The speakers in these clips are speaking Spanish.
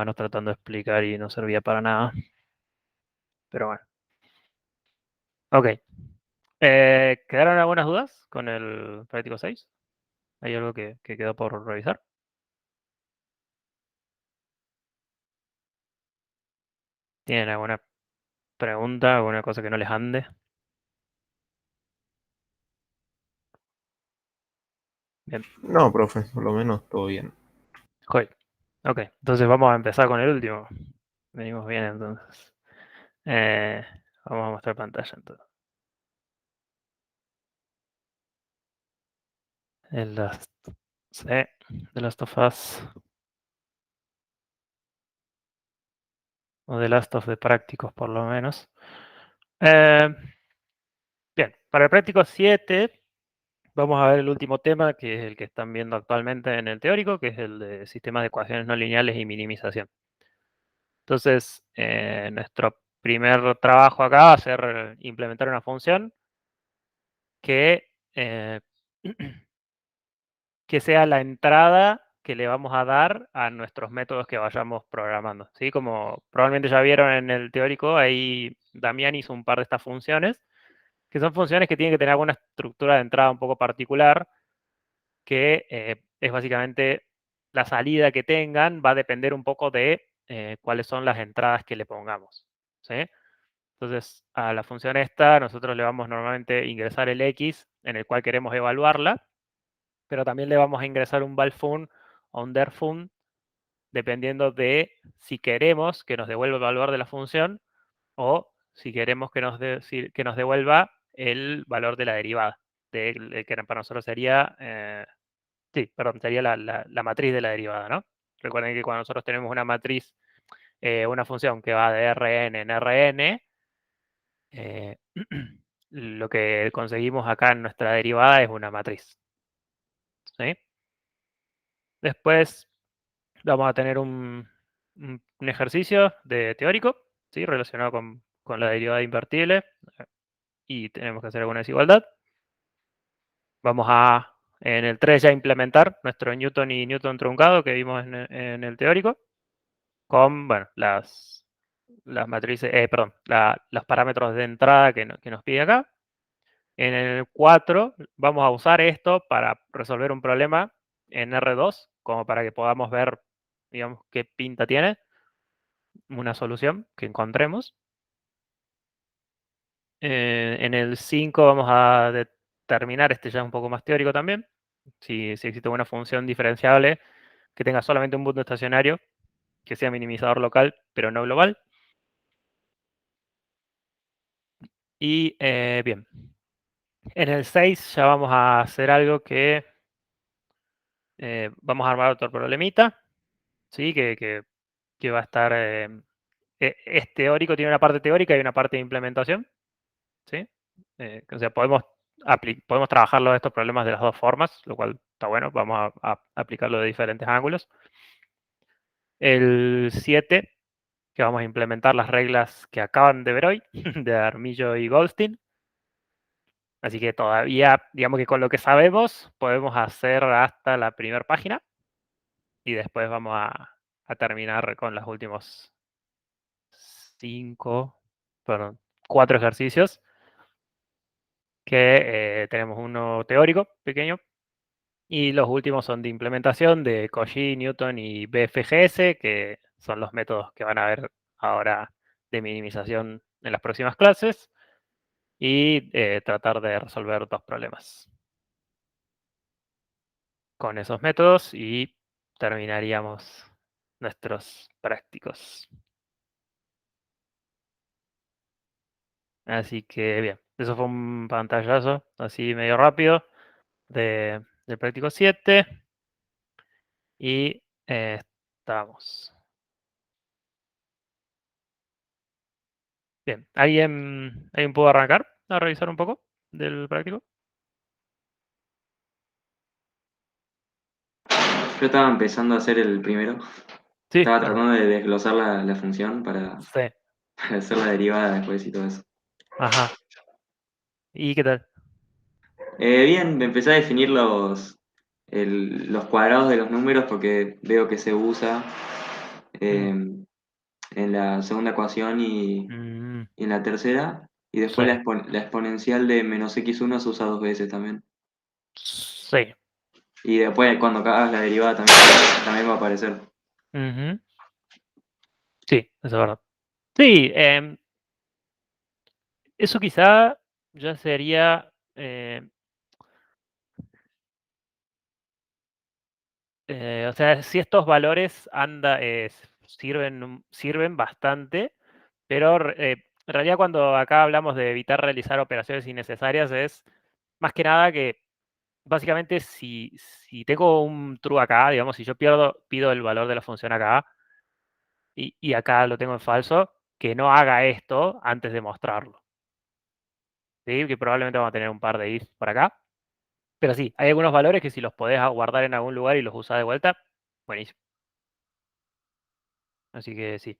Bueno, tratando de explicar y no servía para nada. Pero bueno. Ok. ¿Quedaron algunas dudas con el práctico 6? ¿Hay algo que quedó por revisar? ¿Tienen alguna pregunta, alguna cosa que no les ande? Bien. No, profe, por lo menos todo bien. Joy. Ok, entonces vamos a empezar con el último. Venimos bien entonces. Eh, Vamos a mostrar pantalla entonces. El Last, sí, The Last of Us. O The Last of the prácticos por lo menos. Eh, Bien, para el práctico 7 vamos a ver el último tema, que es el que están viendo actualmente en el teórico, que es el de sistemas de ecuaciones no lineales y minimización. Entonces, nuestro primer trabajo acá va a ser implementar una función que, que sea la entrada que le vamos a dar a nuestros métodos que vayamos programando. ¿Sí? Como probablemente ya vieron en el teórico, ahí Damián hizo un par de estas funciones, que son funciones que tienen que tener alguna estructura de entrada un poco particular, que es básicamente la salida que tengan va a depender un poco de cuáles son las entradas que le pongamos. ¿Sí? Entonces, a la función esta, nosotros le vamos normalmente a ingresar el x en el cual queremos evaluarla, pero también le vamos a ingresar un valfun o un derfun, dependiendo de si queremos que nos devuelva el valor de la función o si queremos que que nos devuelva el valor de la derivada, que para nosotros sería sí, perdón, sería la matriz de la derivada, ¿no? Recuerden que cuando nosotros tenemos una matriz, una función que va de Rn en Rn, eh, lo que conseguimos acá en nuestra derivada es una matriz. ¿Sí? Después vamos a tener un ejercicio de teórico, ¿sí? Relacionado con la derivada invertible, y tenemos que hacer alguna desigualdad. Vamos a, en el 3 ya implementar nuestro Newton y Newton truncado que vimos en el teórico, con, bueno, las matrices, perdón, los parámetros de entrada que nos pide acá. En el 4 vamos a usar esto para resolver un problema en R2, como para que podamos ver, digamos, qué pinta tiene una solución que encontremos. En el 5 vamos a determinar, este ya es un poco más teórico también, si existe una función diferenciable que tenga solamente un punto estacionario, que sea minimizador local, pero no global. Y bien, en el 6 ya vamos a hacer algo que vamos a armar otro problemita, ¿sí? Que va a estar, es teórico, tiene una parte teórica y una parte de implementación, ¿sí? O sea, podemos trabajarlo estos problemas de las dos formas, lo cual está bueno, vamos a aplicarlo de diferentes ángulos. El 7, que vamos a implementar las reglas que acaban de ver hoy, de Armillo y Goldstein. Así que todavía, digamos que con lo que sabemos, podemos hacer hasta la primera página y después vamos a terminar con los últimos 4 ejercicios, que tenemos uno teórico pequeño y los últimos son de implementación de Cauchy, Newton y BFGS, que son los métodos que van a ver ahora de minimización en las próximas clases, y tratar de resolver dos problemas con esos métodos y terminaríamos nuestros prácticos. Así que bien, eso fue un pantallazo así medio rápido del práctico 7 y estamos. Bien, ¿alguien pudo arrancar a revisar un poco del práctico? Yo estaba empezando a hacer el primero. Sí, Estaba dale. tratando de desglosar la función para, Sí, para hacer la derivada después y todo eso. ajá. ¿Y qué tal? Bien, empecé a definir los cuadrados de los números porque veo que se usa en la segunda ecuación Mm, y en la tercera. Y sí, después la exponencial de menos x1 se usa dos veces también. sí. Y después cuando hagas la derivada también va a aparecer. Ujú. Sí, eso es verdad. Sí, eso quizá ya sería, o sea, si estos valores sirven bastante, pero en realidad cuando acá hablamos de evitar realizar operaciones innecesarias es más que nada que básicamente si tengo un true acá, digamos, si yo pido el valor de la función acá y acá lo tengo en falso, que no haga esto antes de mostrarlo. ¿Sí? Que probablemente vamos a tener un par de ifs por acá. Pero sí, hay algunos valores que si los podés guardar en algún lugar y los usás de vuelta, buenísimo. Así que sí,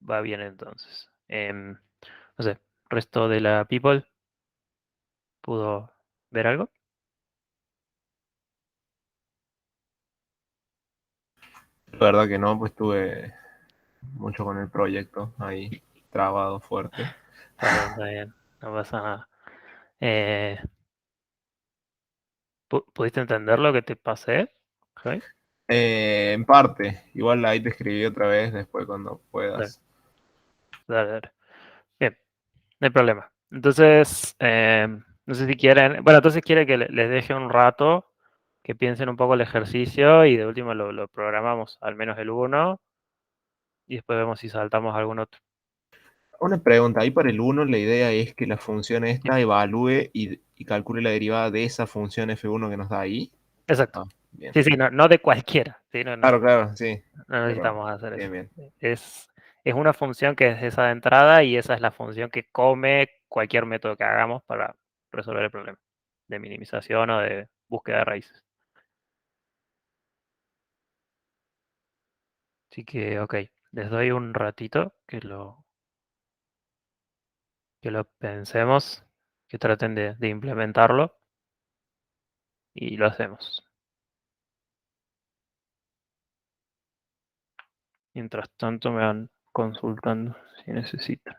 va bien entonces. No sé, resto de la people, ¿pudo ver algo? La verdad que no, pues estuve mucho con el proyecto ahí, trabado fuerte. Está bien, no pasa nada. Eh, ¿Pudiste entender lo que te pasé? Javi? En parte, igual ahí te escribí otra vez después cuando Dale, puedas. dale, dale. Bien, no hay problema. Entonces, no sé si quieren, bueno, entonces quiere que les deje un rato, que piensen un poco el ejercicio y de último lo programamos, al menos el uno y después vemos si saltamos a algún otro. Una pregunta, ahí para el uno la idea es que la función Sí, esta evalúe y calcule la derivada de esa función f1 que nos da ahí. exacto. Ah, bien. Sí, sí, no, no de cualquiera. Sí, no, no, Claro, claro, sí. no Pero, necesitamos hacer eso. bien, bien. Es, es una función que es esa de entrada y esa es la función que come cualquier método que hagamos para resolver el problema de minimización o de búsqueda de raíces. Así que, ok, les doy un ratito que lo pensemos, que traten de implementarlo y lo hacemos. Mientras tanto me van consultando si necesitan.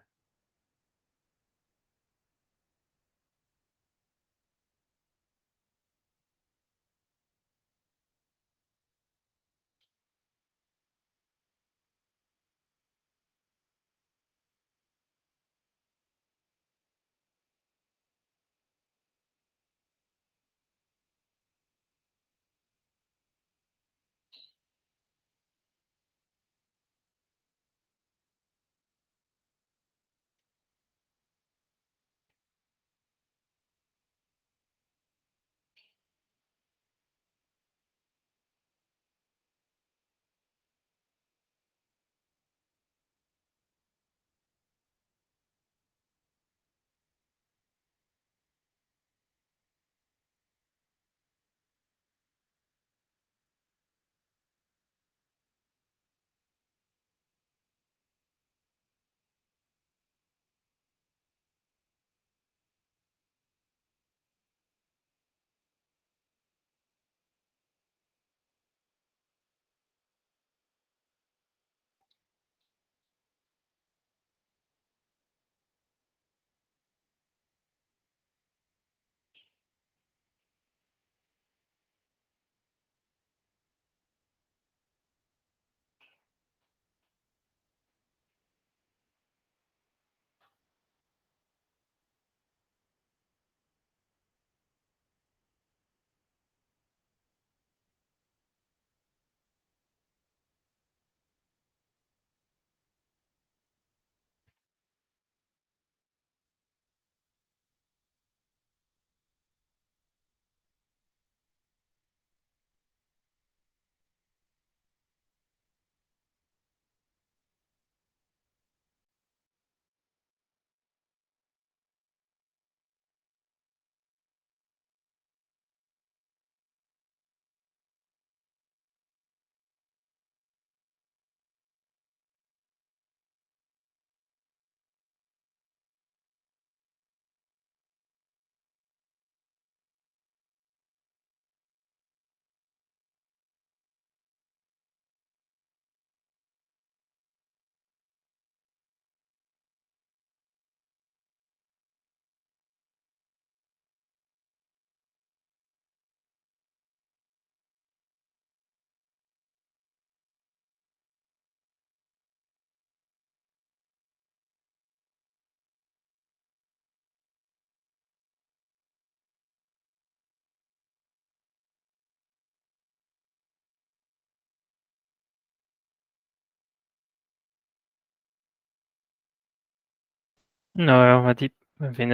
Nos vemos, Mati. En fin.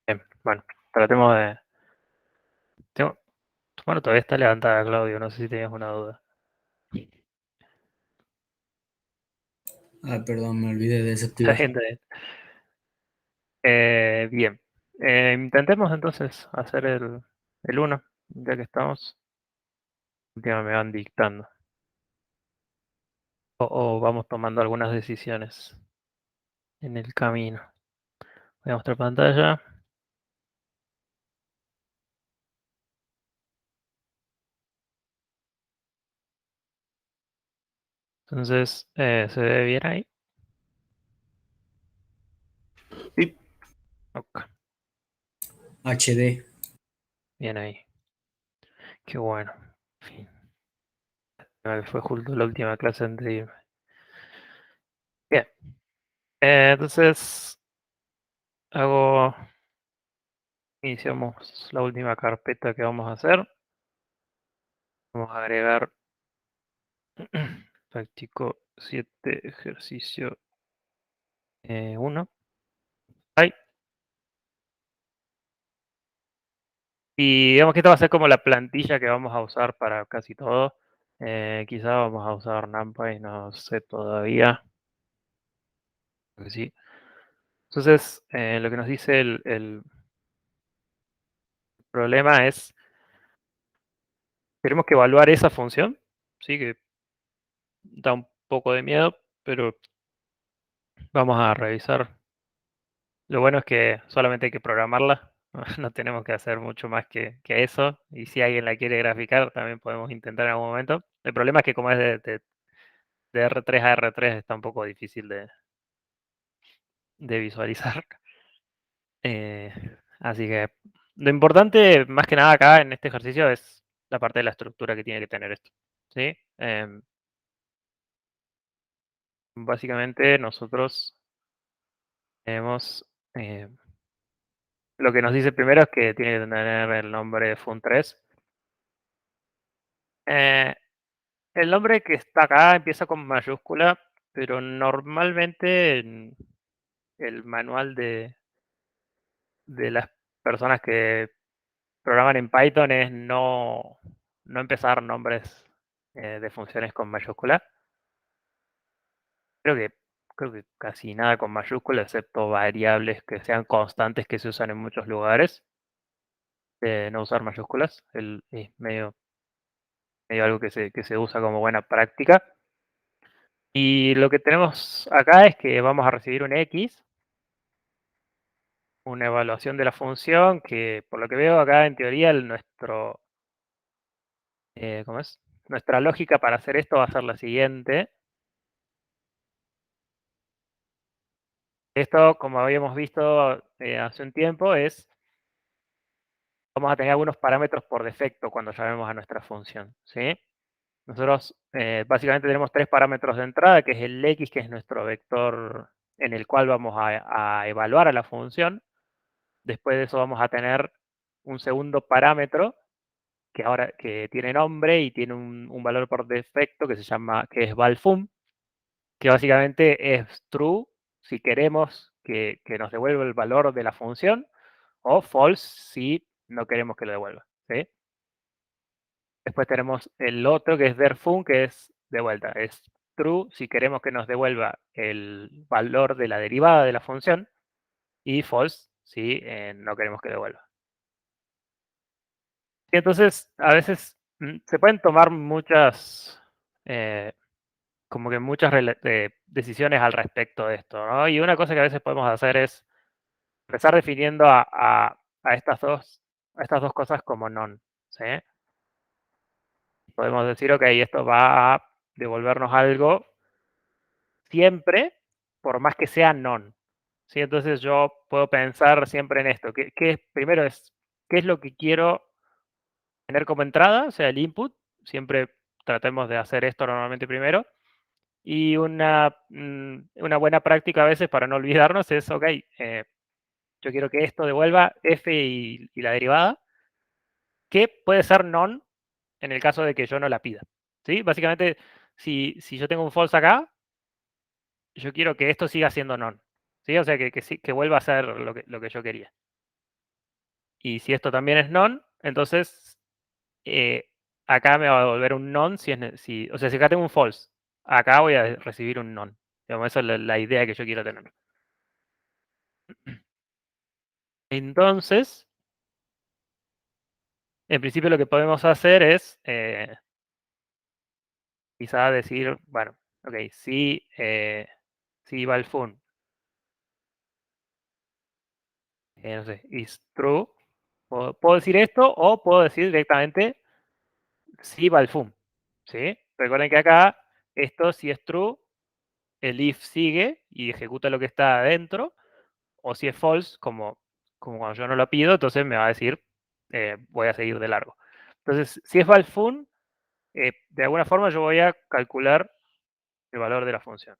Bien, bueno, tratemos de... Bueno, todavía está levantada, Claudio, no sé si tenías una duda. Ah, perdón, me olvidé de Está desactivar. bien, está bien. Bien. Intentemos entonces hacer el 1, ya que estamos. Última me van dictando. O vamos tomando algunas decisiones en el camino. Voy a mostrar pantalla. Entonces, ¿se ve bien ahí? Sí. Ok, HD. bien ahí. Qué bueno. En fin. Fue justo la última clase antes de irme. Bien. Entonces, iniciamos la última carpeta que vamos a hacer. Vamos a agregar práctico 7, ejercicio 1. Ahí. Y digamos que esta va a ser como la plantilla que vamos a usar para casi todo. Quizá vamos a usar NumPy, no sé todavía. Creo que sí. Entonces, lo que nos dice el problema es, tenemos que evaluar esa función, ¿sí? Que da un poco de miedo, pero vamos a revisar. Lo bueno es que solamente hay que programarla, no tenemos que hacer mucho más que eso. Y si alguien la quiere graficar, también podemos intentar en algún momento. El problema es que como es de R3 a R3 está un poco difícil de visualizar. Eh, Así que lo importante, más que nada acá en este ejercicio, es la parte de la estructura que tiene que tener esto. ¿Sí? Básicamente nosotros tenemos... lo que nos dice primero es que tiene que tener el nombre fun3. El nombre que está acá empieza con mayúscula, pero normalmente en el manual de las personas que programan en Python es no empezar nombres de funciones con mayúscula. Creo que, creo que casi nada con mayúscula, excepto variables que sean constantes que se usan en muchos lugares. No usar mayúsculas, es medio algo que se usa como buena práctica. Y lo que tenemos acá es que vamos a recibir un X, una evaluación de la función, que por lo que veo acá en teoría ¿cómo es? Nuestra lógica para hacer esto va a ser la siguiente. Esto, como habíamos visto hace un tiempo, vamos a tener algunos parámetros por defecto cuando llamemos a nuestra función, ¿sí? Nosotros básicamente tenemos 3 parámetros de entrada, que es el X, que es nuestro vector en el cual vamos a evaluar a la función. Después de eso vamos a tener un segundo parámetro que tiene nombre y tiene un valor por defecto que es valFun, que básicamente es true si queremos que nos devuelva el valor de la función, o false si no queremos que lo devuelva, ¿sí? Después tenemos el otro que es derFun, que es de vuelta, es true si queremos que nos devuelva el valor de la derivada de la función, y false si no queremos que devuelva. Y entonces, a veces se pueden tomar como que muchas decisiones al respecto de esto, ¿no? Y una cosa que a veces podemos hacer es empezar definiendo a estas dos cosas como non, ¿sí? Podemos decir, ok, esto va a devolvernos algo siempre, por más que sea non. ¿Sí? Entonces yo puedo pensar siempre en esto, primero es, ¿qué es lo que quiero tener como entrada? O sea, el input, siempre tratemos de hacer esto normalmente primero. Y una buena práctica a veces para no olvidarnos es, ok, yo quiero que esto devuelva f y la derivada, que puede ser non, en el caso de que yo no la pida. ¿Sí? Básicamente, si yo tengo un false acá, yo quiero que esto siga siendo none. ¿Sí? O sea, que vuelva a ser lo que yo quería. Y si esto también es none, entonces acá me va a devolver un none o sea, si acá tengo un false, acá voy a recibir un none. Digamos, esa es la idea que yo quiero tener. Entonces, en principio lo que podemos hacer es quizá decir, bueno, ok, si valfun, no sé, is true, puedo decir esto o puedo decir directamente si valfun, ¿sí? Recuerden que acá esto si es true, el if sigue y ejecuta lo que está adentro, o si es false, como cuando yo no lo pido, entonces me va a decir voy a seguir de largo. Entonces, si es valfun, de alguna forma yo voy a calcular el valor de la función.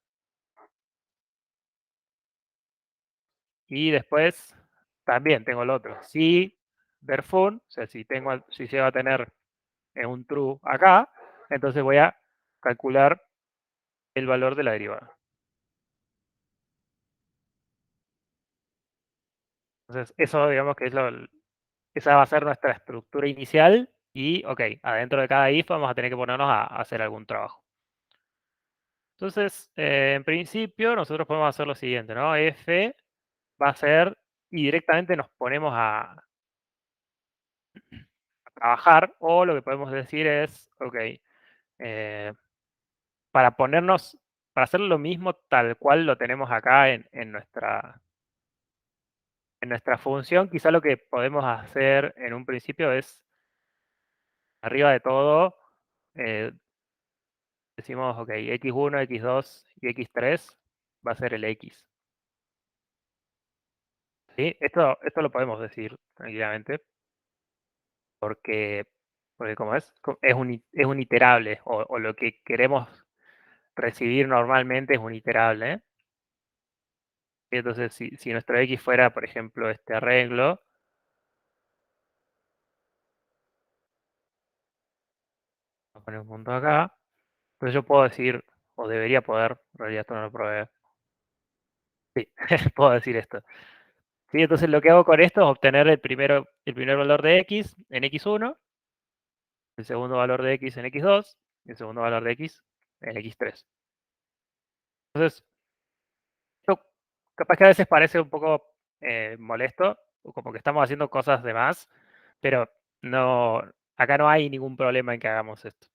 Y después también tengo el otro. Si verfun, o sea, si llego a tener un true acá, entonces voy a calcular el valor de la derivada. Entonces, eso digamos que esa va a ser nuestra estructura inicial y, ok, adentro de cada if vamos a tener que ponernos a hacer algún trabajo. Entonces, en principio, nosotros podemos hacer lo siguiente, ¿no? F va a ser, y directamente nos ponemos a trabajar, o lo que podemos decir es, ok, para para hacer lo mismo tal cual lo tenemos acá en nuestra función, quizá lo que podemos hacer en un principio es, arriba de todo, decimos, ok, x1, x2 y x3 va a ser el x. ¿Sí? Esto lo podemos decir tranquilamente, porque, porque como es un iterable, o lo que queremos recibir normalmente es un iterable. Y entonces, si nuestro x fuera, por ejemplo, este arreglo, vamos a poner un punto acá, entonces yo puedo decir, o debería poder, en realidad esto no lo probé. Sí, puedo decir esto. Sí, entonces lo que hago con esto es obtener el primer valor de x en x1, el segundo valor de x en x2 y el segundo valor de x en x3. Entonces, esto capaz que a veces parece un poco molesto, o como que estamos haciendo cosas de más, pero no, acá no hay ningún problema en que hagamos esto.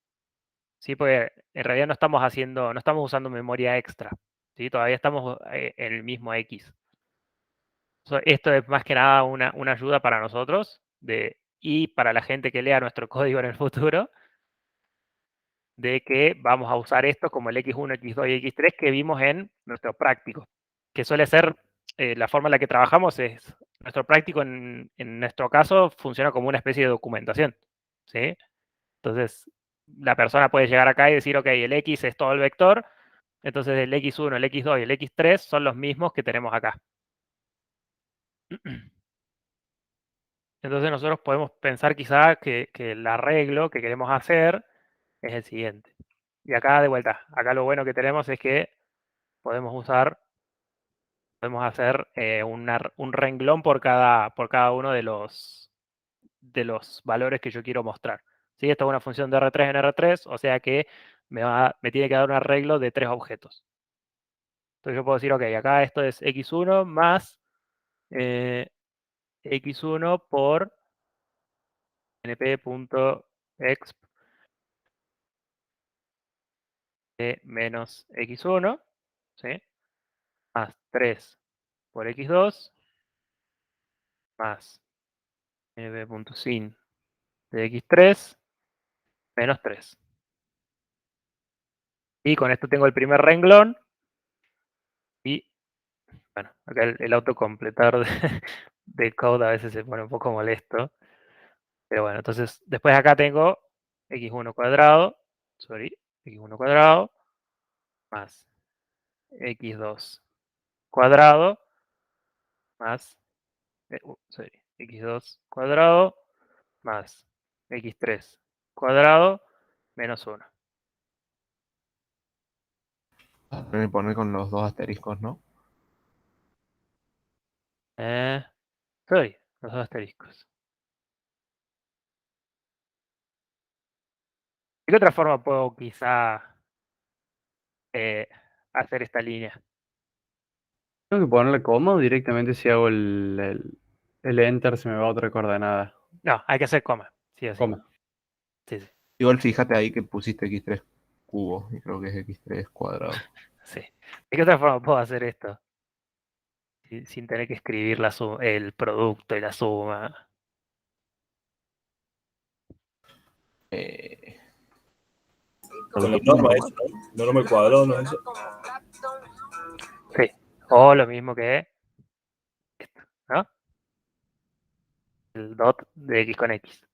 Sí, porque en realidad no estamos usando memoria extra. ¿Sí? Todavía estamos en el mismo X. Esto es más que nada una ayuda para nosotros y para la gente que lea nuestro código en el futuro, de que vamos a usar esto como el X1, X2 y X3 que vimos en nuestro práctico, que suele ser la forma en la que trabajamos es, nuestro práctico en nuestro caso funciona como una especie de documentación. ¿Sí? Entonces, la persona puede llegar acá y decir, ok, el X es todo el vector, entonces el X1, el X2 y el X3 son los mismos que tenemos acá. Entonces nosotros podemos pensar quizá que el arreglo que queremos hacer es el siguiente. Y acá de vuelta, acá lo bueno que tenemos es que podemos hacer un renglón por cada uno de los valores que yo quiero mostrar. ¿Sí? Esto es una función de R3 en R3, o sea que me tiene que dar un arreglo de 3 objetos. Entonces yo puedo decir, ok, acá esto es x1 más x1 por np.exp de menos x1, ¿sí? Más 3 por x2 más np.sin de x3 menos 3. Y con esto tengo el primer renglón y, bueno, acá el autocompletar de code a veces se pone un poco molesto. Pero bueno, entonces después acá tengo x1 cuadrado, x1 cuadrado más x2 cuadrado más x2 cuadrado más x3 cuadrado menos 1. Me pone con los dos asteriscos, ¿no? Soy los dos asteriscos. ¿De qué otra forma puedo quizá hacer esta línea? Tengo que ponerle coma o directamente si hago el enter se me va a otra coordenada. No, hay que hacer coma. Sí o sí. Coma. Sí, sí. Igual fíjate ahí que pusiste x3 cubo, y creo que es x3 cuadrado. Sí. ¿De qué otra forma puedo hacer esto? Sin tener que escribir el producto y la suma. Eh, Con la norma eso, ¿no? Norma al cuadrado, ¿no es eso? Sí. O lo mismo que esto, ¿no? El dot de x con x.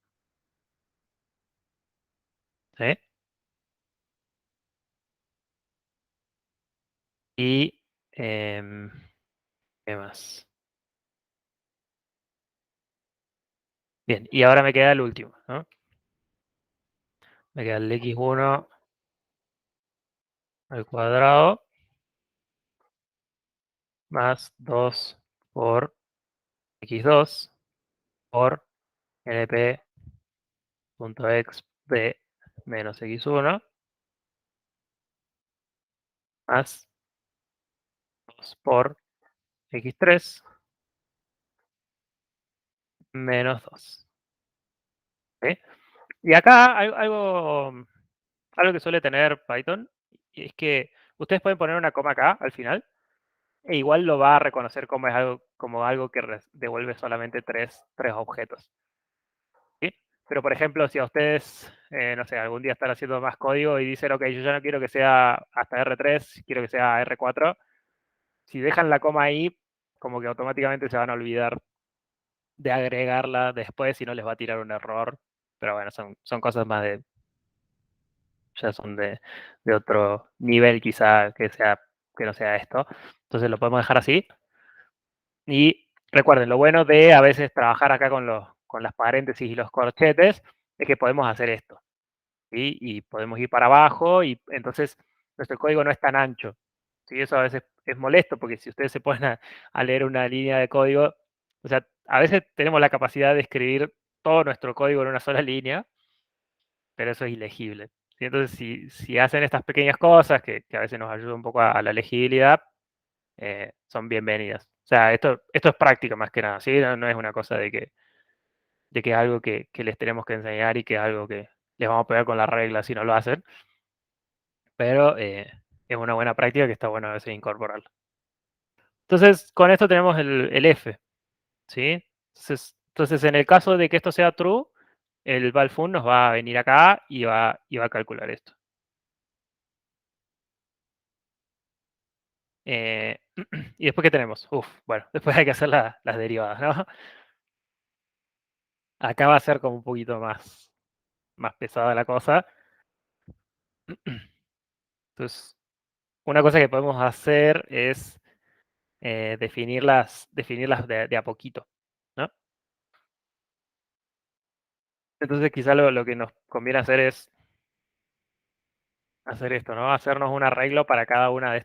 ¿Sí? Y ¿qué más? Bien, y ahora me queda el último, ¿no? Me queda el x1 al cuadrado más 2 por x2 por np.x de menos x1 más 2 por x3 menos 2. ¿Sí? Y acá algo que suele tener Python es que ustedes pueden poner una coma acá al final e igual lo va a reconocer como algo que devuelve solamente tres objetos. ¿Sí? Pero, por ejemplo, si a ustedes, no sé, algún día están haciendo más código y dicen, ok, yo ya no quiero que sea hasta R3, quiero que sea R4, si dejan la coma ahí, como que automáticamente se van a olvidar de agregarla después y no les va a tirar un error. Pero bueno, son cosas más ya son de otro nivel quizá que no sea esto. Entonces lo podemos dejar así. Y recuerden, lo bueno de a veces trabajar acá con las paréntesis y los corchetes es que podemos hacer esto. ¿Sí? Y podemos ir para abajo y entonces nuestro código no es tan ancho. ¿Sí? Eso a veces es molesto porque si ustedes se ponen a leer una línea de código, o sea, a veces tenemos la capacidad de escribir todo nuestro código en una sola línea, pero eso es ilegible. ¿Sí? Entonces, si hacen estas pequeñas cosas que a veces nos ayudan un poco a la legibilidad, son bienvenidas. O sea, esto es práctica más que nada, ¿sí? No es una cosa de que es algo que les tenemos que enseñar y que es algo que les vamos a pegar con la regla si no lo hacen, pero es una buena práctica que está bueno a veces incorporarla. Entonces, con esto tenemos el F, ¿sí? Entonces, en el caso de que esto sea true, el valfun nos va a venir acá y va a calcular esto. ¿Y después qué tenemos? Bueno, después hay que hacer las derivadas, ¿no? Acá va a ser como un poquito más pesada la cosa. Entonces, una cosa que podemos hacer es definirlas de a poquito, ¿no? Entonces, quizá lo que nos conviene hacer es hacer esto, ¿no? Hacernos un arreglo para cada una de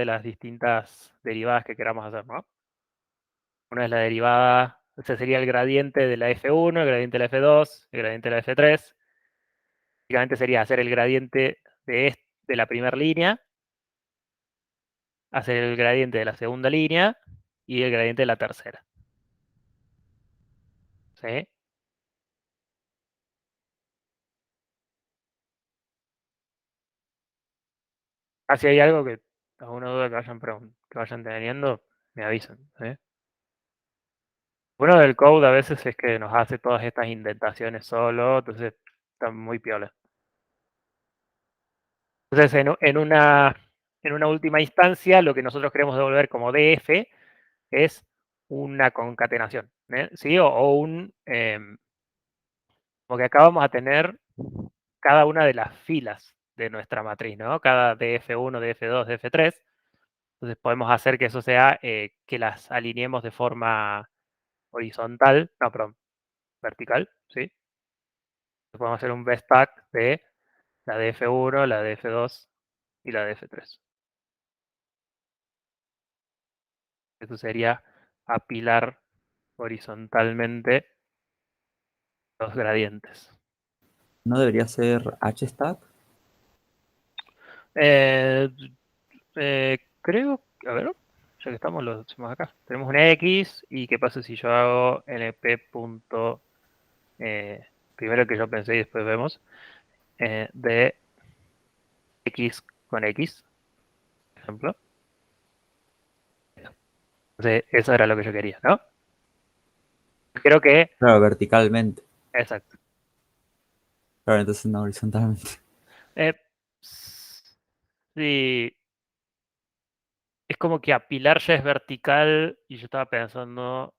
las distintas derivadas que queramos hacer, ¿no? Una es la derivada, ese sería el gradiente de la F1, el gradiente de la F2, el gradiente de la F3. Básicamente sería hacer el gradiente de la primera línea, hacer el gradiente de la segunda línea y el gradiente de la tercera. ¿Sí? Si hay algo que alguna duda que vayan teniendo, me avisan. ¿Sí? Bueno del code a veces es que nos hace todas estas indentaciones solo, entonces está muy piola. Entonces, en una última instancia, lo que nosotros queremos devolver como DF es una concatenación, ¿sí? Como que acá vamos a tener cada una de las filas de nuestra matriz, ¿no? Cada DF1, DF2, DF3. Entonces podemos hacer que eso sea que las alineemos de forma horizontal, no, perdón, vertical, ¿sí? Podemos hacer un VStack de la de F1, la de F2 y la de F3. Eso sería apilar horizontalmente los gradientes. ¿No debería ser HStack? Eh, creo, a ver, ya que estamos, lo hacemos acá. Tenemos una X y qué pasa si yo hago np. Primero que yo pensé y después vemos, de X con X, por ejemplo. Entonces, eso era lo que yo quería, ¿no? Creo que, Claro, verticalmente. exacto. Claro, entonces no horizontalmente. Eh, sí, es como que apilar ya es vertical y yo estaba pensando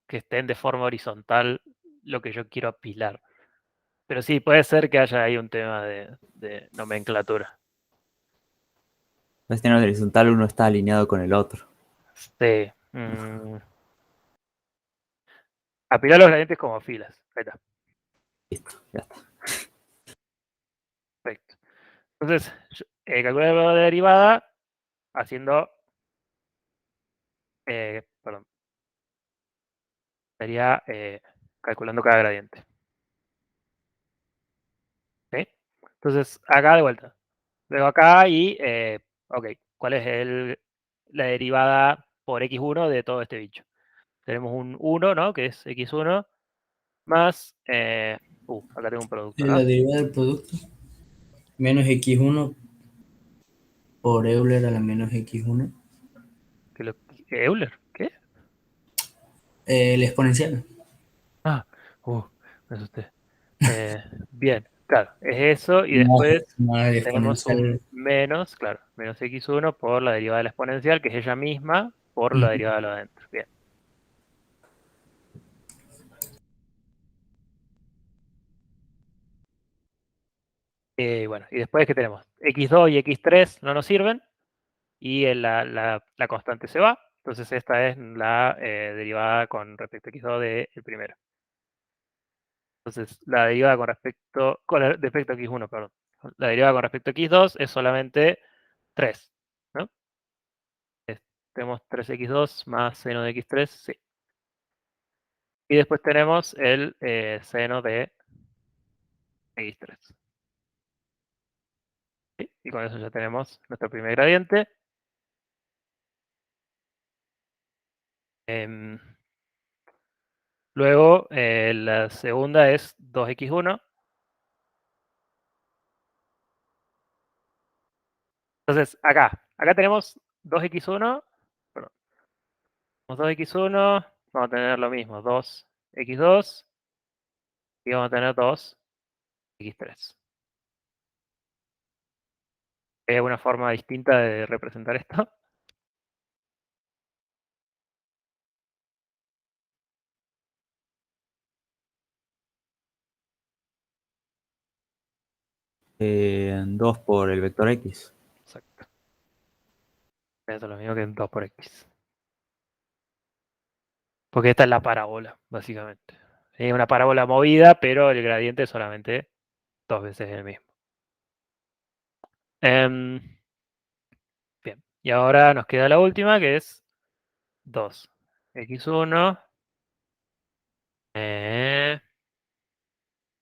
que estén de forma horizontal lo que yo quiero apilar. Pero sí, puede ser que haya ahí un tema de nomenclatura. Pues en horizontal uno está alineado con el otro. Sí. Apilar los gradientes como filas. Ahí está. Listo, ya está. Perfecto. Entonces, calcular la derivada haciendo. Perdón. Sería calculando cada gradiente. ¿Sí? Entonces, acá de vuelta. Luego acá y. Ok, ¿cuál es la derivada por x1 de todo este bicho? Tenemos un 1, ¿no? Que es x1 más. Acá tengo un producto, La ¿no? derivada del producto, menos x1 por Euler a la menos x1. Euler, ¿qué? El exponencial. Ah, me asusté. Bien, claro, es eso y Más, después más el tenemos un exponencial. menos, claro, menos x1 por la derivada de la exponencial, que es ella misma, por la derivada de lo de adentro. Bien. Bueno, y después, ¿qué tenemos? X2 y X3 no nos sirven y la constante se va. Entonces esta es la derivada con respecto a X2 del primero. Entonces la derivada respecto a X1, perdón. La derivada con respecto a X2 es solamente 3, ¿no? Tenemos 3x2 más seno de x3, sí. Y después tenemos el seno de x3. ¿Sí? Y con eso ya tenemos nuestro primer gradiente. Em, Luego, la segunda es 2x1. Entonces, acá tenemos 2x1, perdón, tenemos 2x1, vamos a tener lo mismo, 2x2, y vamos a tener 2x3. ¿Hay una forma distinta de representar esto? Dos por el vector X. Exacto. Eso es lo mismo que 2 por x. Porque esta es la parábola, básicamente. Es una parábola movida, pero el gradiente es solamente 2 veces el mismo. Bien, y ahora nos queda la última, que es 2x1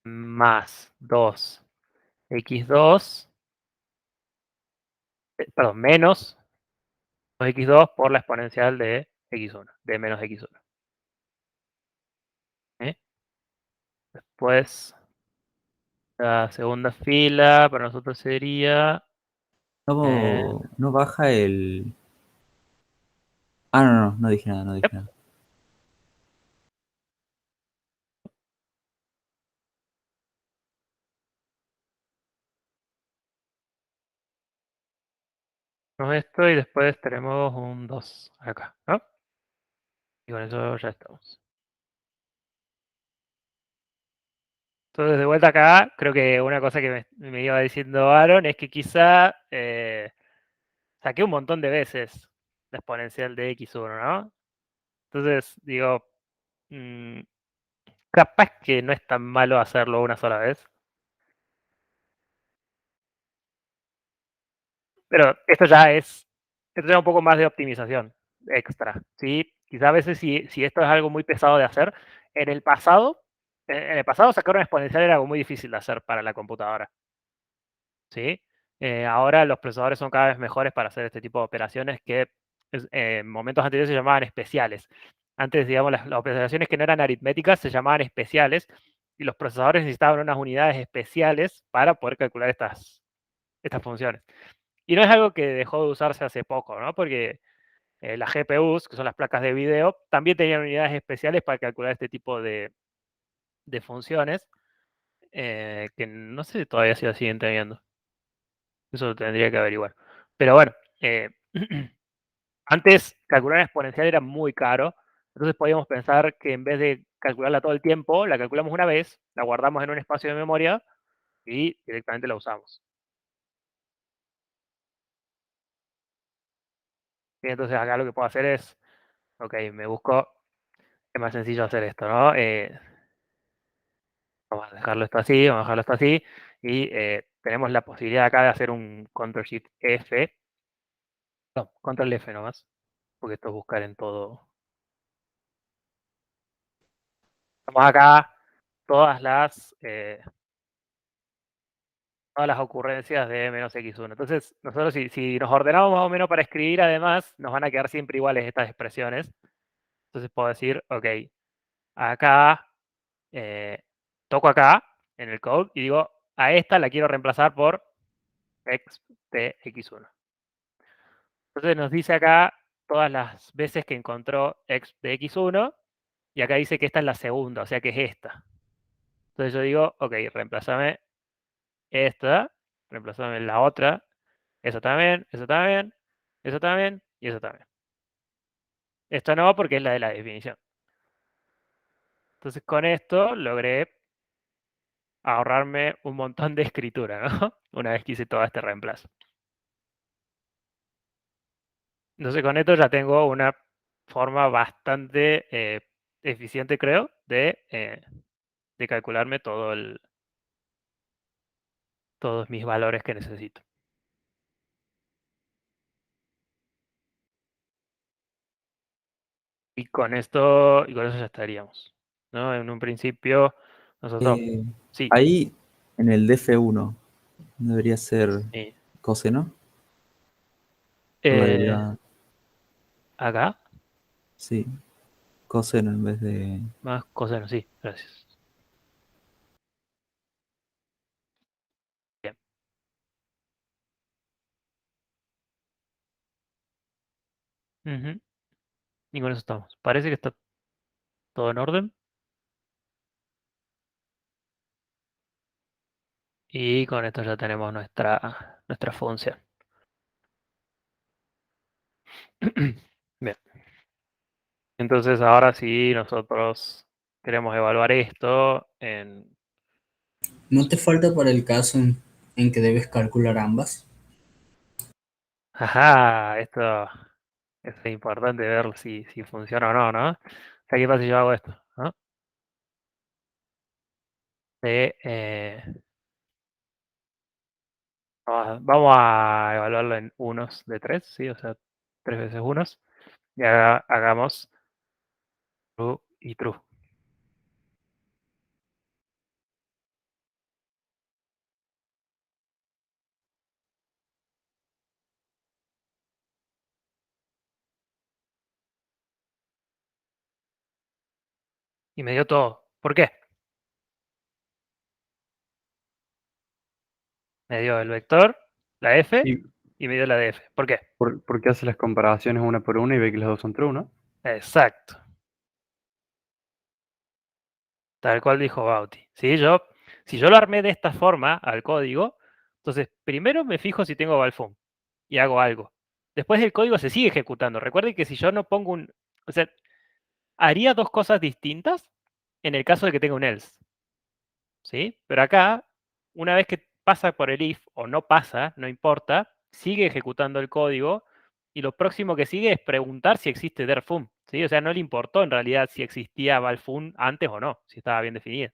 más 2x2, perdón, menos 2x2 por la exponencial de x1, de menos x1. Después, la segunda fila para nosotros sería... No baja el. Ah, no dije nada, no dije nada. esto y después tenemos un 2 acá, ¿no? Y con eso ya estamos. Entonces, de vuelta acá, creo que una cosa que me iba diciendo Aaron es que quizá saqué un montón de veces la exponencial de x1, ¿no? Entonces, digo, creo capaz que no es tan malo hacerlo una sola vez. Pero esto ya es un poco más de optimización extra, ¿sí? Quizá a veces si esto es algo muy pesado de hacer, en el pasado sacar una exponencial era algo muy difícil de hacer para la computadora, ¿sí? Ahora los procesadores son cada vez mejores para hacer este tipo de operaciones que en momentos anteriores se llamaban especiales. Antes, digamos, las operaciones que no eran aritméticas se llamaban especiales y los procesadores necesitaban unas unidades especiales para poder calcular estas funciones. Y no es algo que dejó de usarse hace poco, ¿no? Porque las GPUs, que son las placas de video, también tenían unidades especiales para calcular este tipo de funciones, que no sé si todavía se siguen teniendo. Eso lo tendría que averiguar. Pero bueno, antes calcular exponencial era muy caro, entonces podíamos pensar que en vez de calcularla todo el tiempo, la calculamos una vez, la guardamos en un espacio de memoria y directamente la usamos. Y entonces acá lo que puedo hacer es, ok, me busco, es más sencillo hacer esto, ¿no? Vamos a dejarlo esto así, vamos a dejarlo esto así, y tenemos la posibilidad acá de hacer un Control Shift F, no, Control F nomás, porque esto es buscar en todo. Tenemos acá todas las ocurrencias de -x1. Entonces, nosotros si nos ordenamos más o menos para escribir, además, nos van a quedar siempre iguales estas expresiones. Entonces puedo decir, ok, acá, toco acá en el code y digo, a esta la quiero reemplazar por x de x1. Entonces nos dice acá todas las veces que encontró x de x1 y acá dice que esta es la segunda, o sea que es esta. Entonces yo digo, ok, reemplazame esta, reemplazame la otra, eso también, eso también, eso también y eso también. Esto no porque es la de la definición. Entonces con esto logré ahorrarme un montón de escritura, ¿no? Una vez que hice todo este reemplazo. Entonces con esto ya tengo una forma bastante eficiente, creo, de calcularme todos mis valores que necesito. Y con eso ya estaríamos, ¿no? En un principio, nosotros, sí, Ahí en el DF1 debería ser sí. coseno. Por la derivada. Acá, Sí, coseno en vez de. más coseno, sí, gracias. Bien. Ujú. Y con eso estamos. Parece que está todo en orden. Y con esto ya tenemos nuestra función. Bien. Entonces ahora sí nosotros queremos evaluar esto en... ¿No te falta para el caso en que debes calcular ambas? Ajá, esto es importante ver si funciona o no, ¿no? O sea, ¿qué pasa si yo hago esto? ¿No? Vamos a evaluarlo en unos de 3, ¿sí? O sea, 3 veces unos. Y hagamos true y true. Y me dio todo. ¿Por qué? Me dio el vector, la f, ¿Y y me dio la df. ¿Por qué? por qué hace las comparaciones una por una y ve que las dos son true, no? Exacto. Tal cual dijo Bauti. Si yo lo armé de esta forma al código, entonces primero me fijo si tengo valfum y hago algo. Después el código se sigue ejecutando. Recuerden que si yo no pongo un... O sea, haría dos cosas distintas en el caso de que tenga un else. ¿Sí? Pero acá, una vez que pasa por el if o no pasa, no importa, sigue ejecutando el código y lo próximo que sigue es preguntar si existe derfum. ¿sí? O sea, no le importó en realidad si existía valfun antes o no, si estaba bien definida.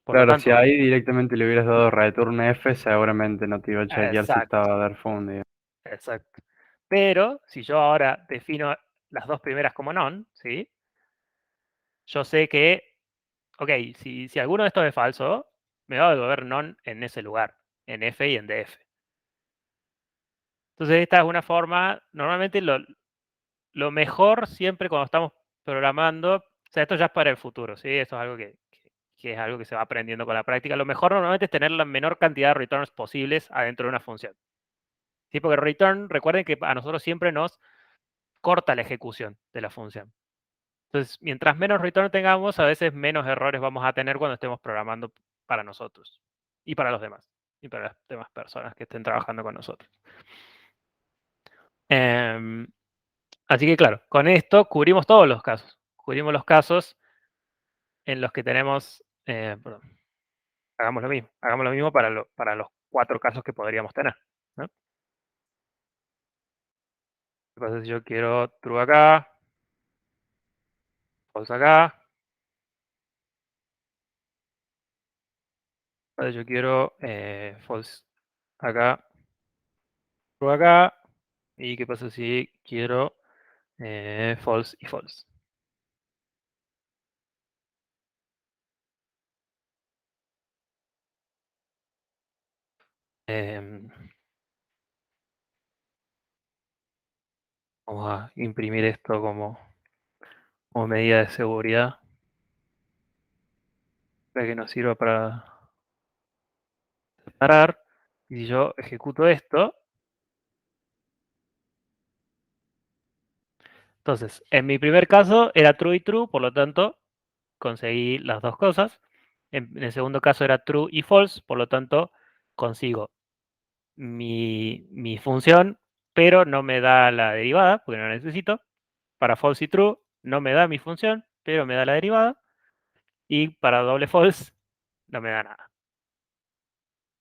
Por lo Claro, si tanto, ahí directamente le hubieras dado return F, seguramente no te iba a chequear si exacto, estaba there found, digamos. exacto. Pero si yo ahora defino las dos primeras como none, ¿sí? Yo sé que, ok, si alguno de estos es falso, me va a devolver none en ese lugar, en F y en DF. Entonces esta es una forma, normalmente lo mejor siempre cuando estamos programando, o sea, esto ya es para el futuro, ¿sí? Esto es algo que es algo que se va aprendiendo con la práctica. Lo mejor normalmente es tener la menor cantidad de returns posibles adentro de una función. ¿Sí? Porque return, recuerden que a nosotros siempre nos corta la ejecución de la función. Entonces, mientras menos return tengamos, a veces menos errores vamos a tener cuando estemos programando para nosotros y para los demás, y para las demás personas que estén trabajando con nosotros. Así que claro, con esto cubrimos todos los casos. Cubrimos los casos en los que tenemos, perdón, hagamos lo mismo para los 4 casos que podríamos tener, ¿no? Entonces, si yo quiero true acá, false acá, entonces yo quiero false acá, true acá, y qué pasa si quiero false y false. Em, Vamos a imprimir esto como medida de seguridad para que nos sirva para separar. Y si yo ejecuto esto, entonces, en mi primer caso era true y true, por lo tanto, conseguí las dos cosas. En el segundo caso era true y false, por lo tanto, consigo mi función, pero no me da la derivada, porque no la necesito. Para false y true, no me da mi función, pero me da la derivada. Y para doble false, no me da nada.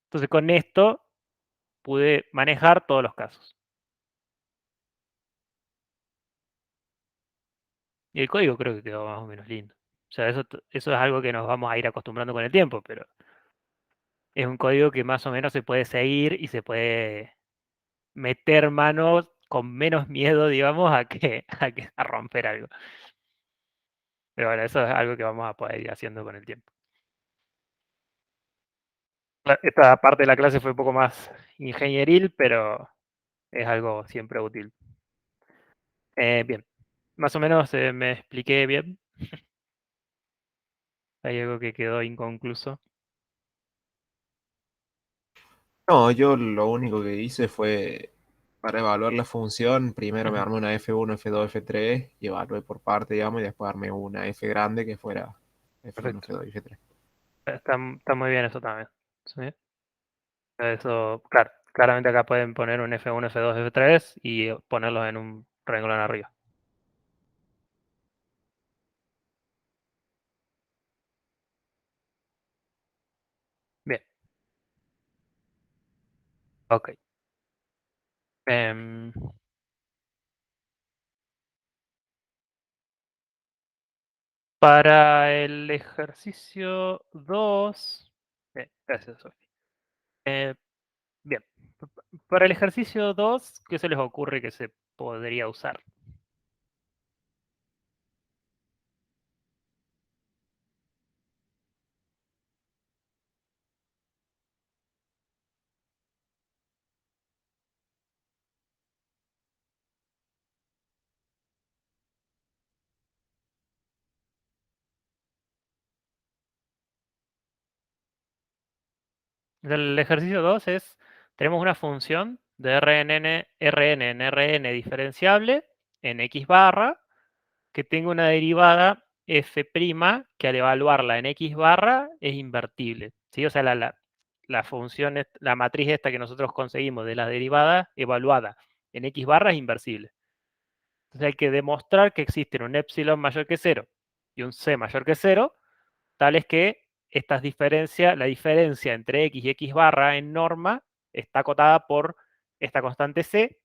Entonces, con esto pude manejar todos los casos. Y el código creo que quedó más o menos lindo. O sea, eso es algo que nos vamos a ir acostumbrando con el tiempo, pero es un código que más o menos se puede seguir y se puede meter manos con menos miedo, digamos, a romper algo. Pero bueno, eso es algo que vamos a poder ir haciendo con el tiempo. Esta parte de la clase fue un poco más ingenieril, pero es algo siempre útil. Bien, más o menos me expliqué bien. Hay algo que quedó inconcluso. No, yo lo único que hice fue, para evaluar la función, primero me Ujú. armé una F1, F2, F3 y evalué por parte, digamos, y después armé una F grande que fuera F1, Perfecto. F2 y F3. Está muy bien eso también. ¿Sí? Eso, claro, claramente acá pueden poner un F1, F2, F3 y ponerlos en un renglón arriba. Bien, ok. Em, para el ejercicio 2, gracias, Sofi. Bien, para el ejercicio 2, ¿qué se les ocurre que se podría usar? El ejercicio 2 es, tenemos una función de Rn en Rn diferenciable en x barra que tenga una derivada f' que al evaluarla en x barra es invertible. ¿Sí? O sea, la función, la matriz esta que nosotros conseguimos de la derivada evaluada en x barra es inversible. Entonces hay que demostrar que existen un epsilon mayor que 0 y un c mayor que 0, tales que la diferencia entre x y x barra en norma está acotada por esta constante c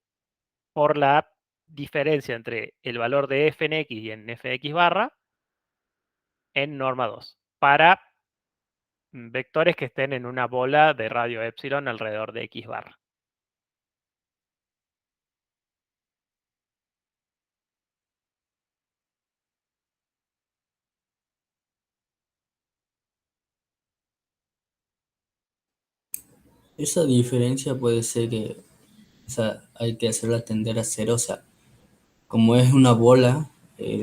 por la diferencia entre el valor de f en x y en f de x barra en norma 2 para vectores que estén en una bola de radio epsilon alrededor de x barra. Esa diferencia puede ser que, o sea, hay que hacerla tender a cero, o sea, como es una bola,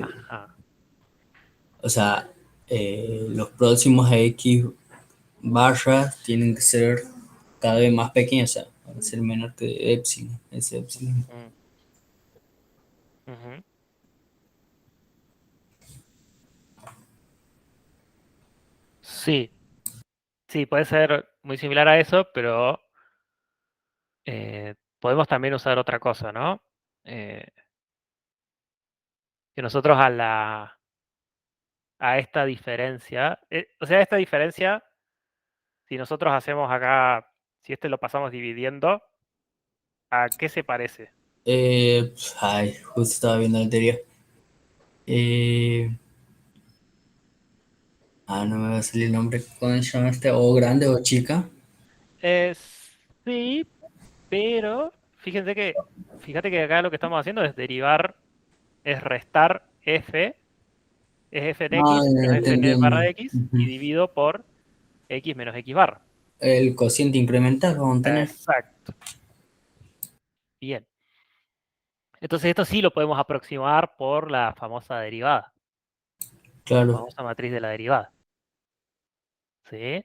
Ajá. o sea, los próximos a X barras tienen que ser cada vez más pequeños, o sea, van a ser menor que epsilon, ese epsilon. Mm. Ujú. Sí, sí, puede ser muy similar a eso, pero podemos también usar otra cosa, ¿no? Eh, que nosotros a esta diferencia, o sea, esta diferencia, si nosotros hacemos acá, si este lo pasamos dividiendo, ¿a qué se parece? Ay, justo estaba viendo la teoría. Eh, no me va a salir el nombre. ¿Cómo se llama este? ¿O grande o chica? Sí, pero fíjate que acá lo que estamos haciendo es derivar, es restar f, es f en Ah, x ya menos f entendí. en barra de x y Ujú. divido por x menos x barra. El cociente incremental vamos a tener. Exacto. Bien. Entonces esto sí lo podemos aproximar por la famosa derivada, la Claro. famosa matriz de la derivada. ¿Sí?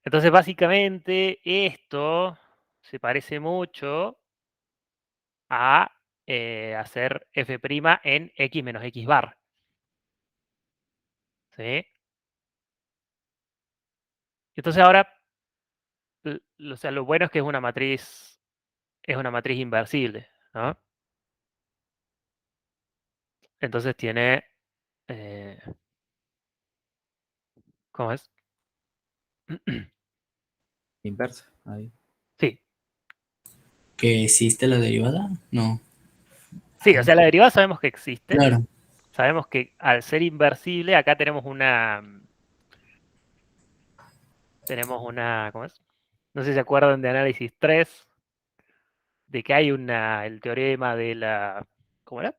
Entonces básicamente esto se parece mucho a hacer f' en x menos x barra. ¿Sí? Entonces ahora, o sea, lo bueno es que es una matriz inversible, ¿no? Entonces tiene, eh, ¿cómo es? Inversa. Ahí. Sí, ¿Que existe la derivada? No. sí, o sea, la derivada sabemos que existe, Claro. sabemos que al ser inversible, acá tenemos una, ¿cómo es? No sé si se acuerdan de análisis 3 de que hay el teorema de la, ¿cómo era?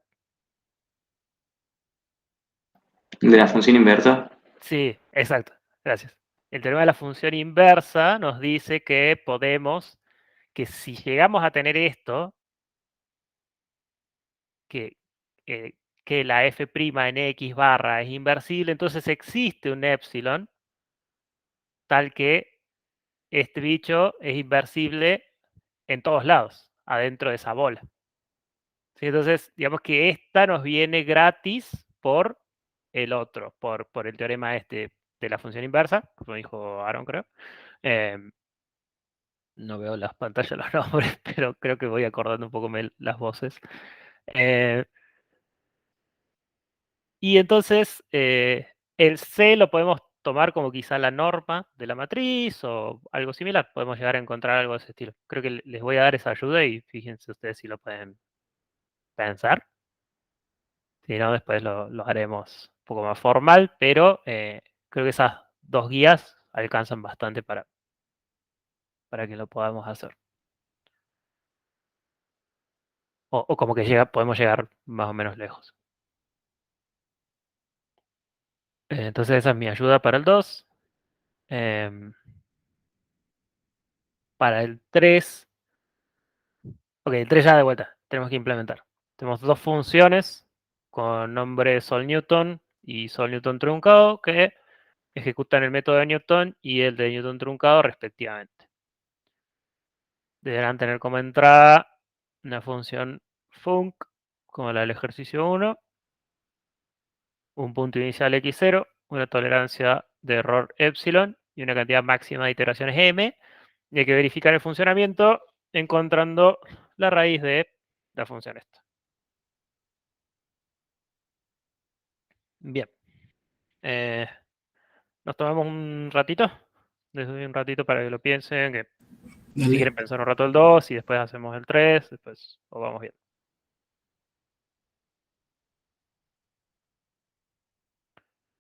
De la función inversa. Sí, exacto, gracias. El teorema de la función inversa nos dice que si llegamos a tener esto, que, eh, que la f' en x barra es inversible, entonces existe un epsilon tal que este bicho es inversible en todos lados, adentro de esa bola. ¿Sí? Entonces, digamos que esta nos viene gratis por el otro, por el teorema este de la función inversa, como dijo Aaron, creo. Em, no veo las pantallas, los nombres, pero creo que voy acordando un poco las voces. Eh, y entonces, el C lo podemos tomar como quizá la norma de la matriz o algo similar. Podemos llegar a encontrar algo de ese estilo. Creo que les voy a dar esa ayuda y fíjense ustedes si lo pueden pensar. Si no, después lo haremos un poco más formal, pero creo que esas dos guías alcanzan bastante para que lo podamos hacer. O como que podemos llegar más o menos lejos. Entonces esa es mi ayuda para el 2. Em, para el 3. Ok, el 3 ya de vuelta. Tenemos que implementar. Tenemos dos funciones con nombre Sol Newton y Sol Newton truncado que ejecutan el método de Newton y el de Newton truncado respectivamente. Deberán tener como entrada una función func, como la del ejercicio 1, un punto inicial x0, una tolerancia de error epsilon y una cantidad máxima de iteraciones m. Y hay que verificar el funcionamiento encontrando la raíz de la función esta. Bien. Nos tomamos un ratito. Les doy un ratito para que lo piensen, que Si Dale. quieren pensar un rato el 2 y después hacemos el 3, después o vamos bien.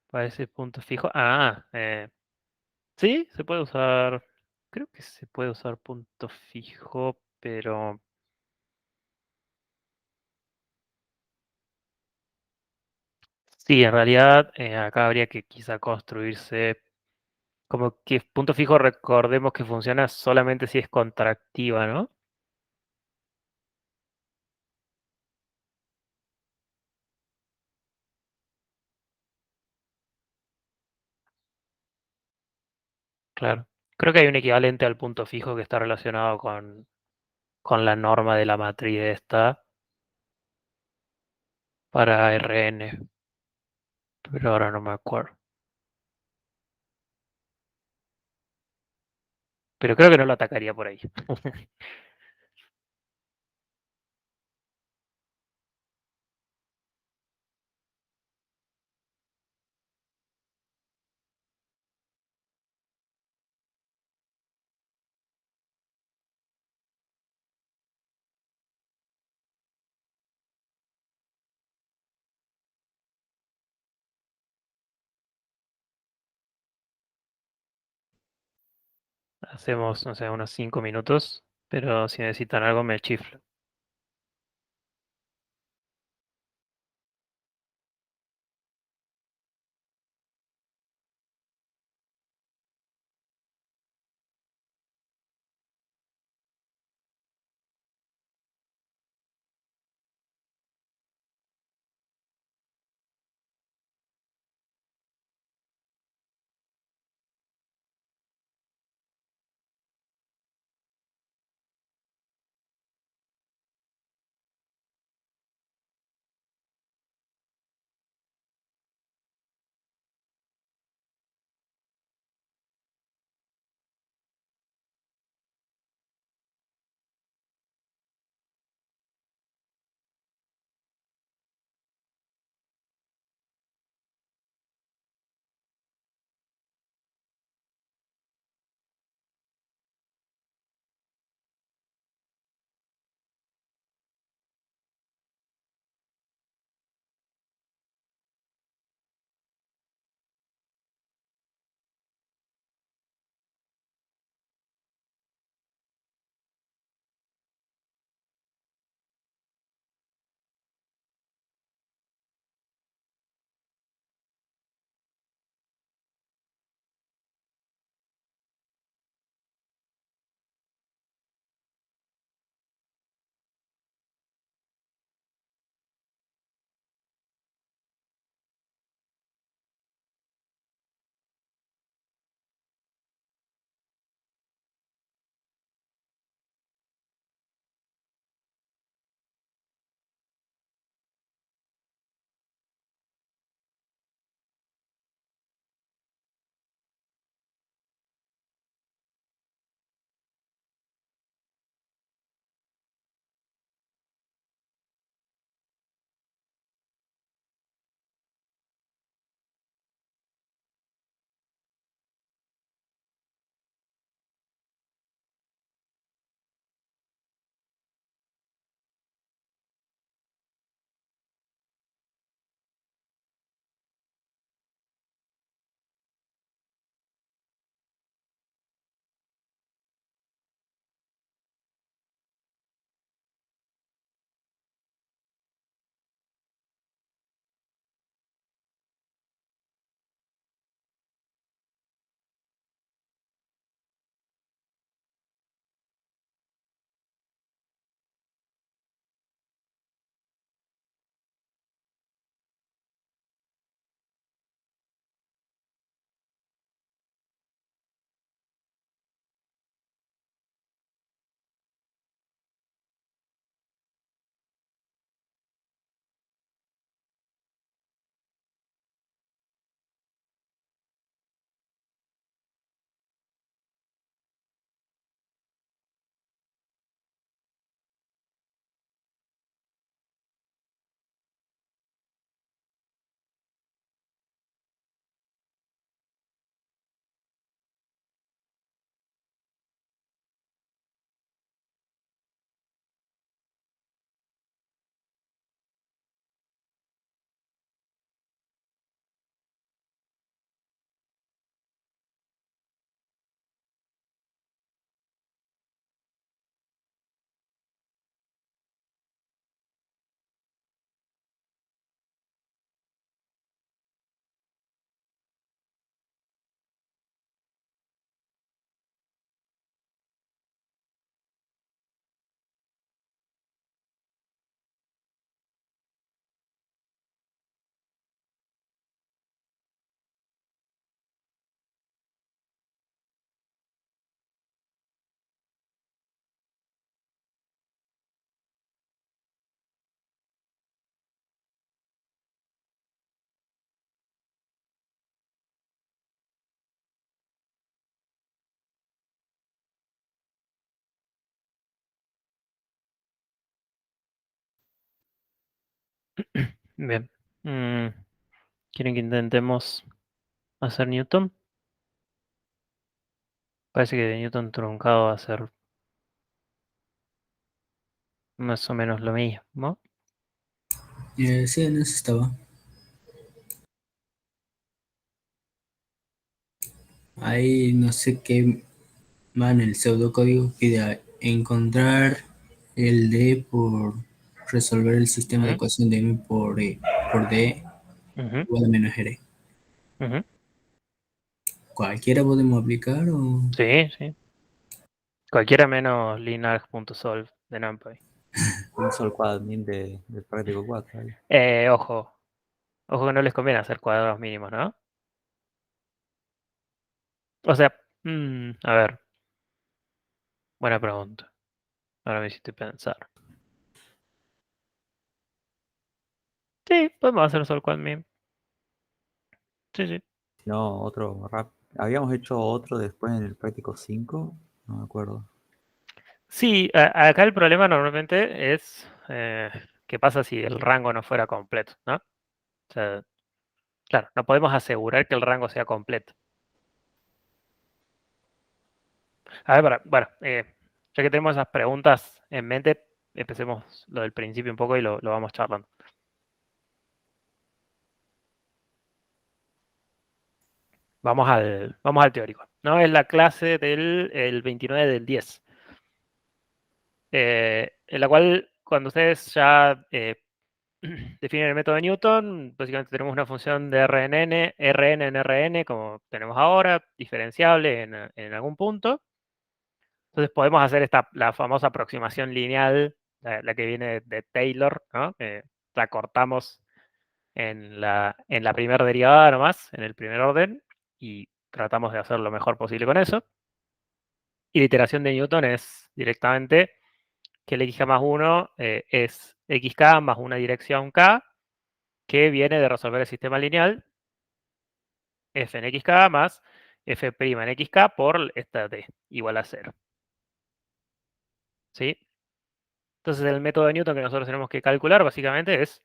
Para ese punto fijo. Sí, se puede usar. Creo que se puede usar punto fijo, pero sí, en realidad acá habría que quizá construirse. Como que punto fijo, recordemos que funciona solamente si es contractiva, ¿no? Claro. Creo que hay un equivalente al punto fijo que está relacionado con la norma de la matriz esta para Rn, pero ahora no me acuerdo. Pero creo que no lo atacaría por ahí. Hacemos, no sé, unos 5 minutos, pero si necesitan algo me chiflo. Bien. ¿Quieren que intentemos hacer Newton? Parece que de Newton truncado va a ser más o menos lo mismo. Sí, en eso estaba. Ahí no sé qué va en el pseudocódigo, pide encontrar el D por resolver el sistema de Ujú, ecuación de M por D ujú, igual a menos R. ujú. ¿Cualquiera podemos aplicar o...? Sí, sí. Cualquiera menos linarg.solve de NumPy. Un sol quadmin del práctico 4 ahí. Ojo. Ojo que no les conviene hacer cuadrados mínimos, ¿no? O sea, a ver. Buena pregunta. Ahora me hiciste pensar. Sí, podemos hacer sol quad mim. Sí, sí. Si no, otro rap. Habíamos hecho otro después en el práctico 5, no me acuerdo. Sí, acá el problema normalmente es qué pasa si el rango no fuera completo, ¿no? O sea, claro, no podemos asegurar que el rango sea completo. A ver, bueno, ya que tenemos esas preguntas en mente, empecemos lo del principio un poco y lo vamos charlando. Vamos al teórico, ¿no? Es la clase del el 29 del 10. En la cual, cuando ustedes ya definen el método de Newton, básicamente tenemos una función de Rn en Rn, como tenemos ahora, diferenciable en algún punto. Entonces podemos hacer la famosa aproximación lineal, la que viene de Taylor, ¿no? La cortamos en la primera derivada nomás, en el primer orden, y tratamos de hacer lo mejor posible con eso. Y la iteración de Newton es directamente que el xk más 1 es xk más una dirección k, que viene de resolver el sistema lineal f en xk más f' en xk por esta d igual a 0. ¿Sí? Entonces el método de Newton que nosotros tenemos que calcular básicamente es,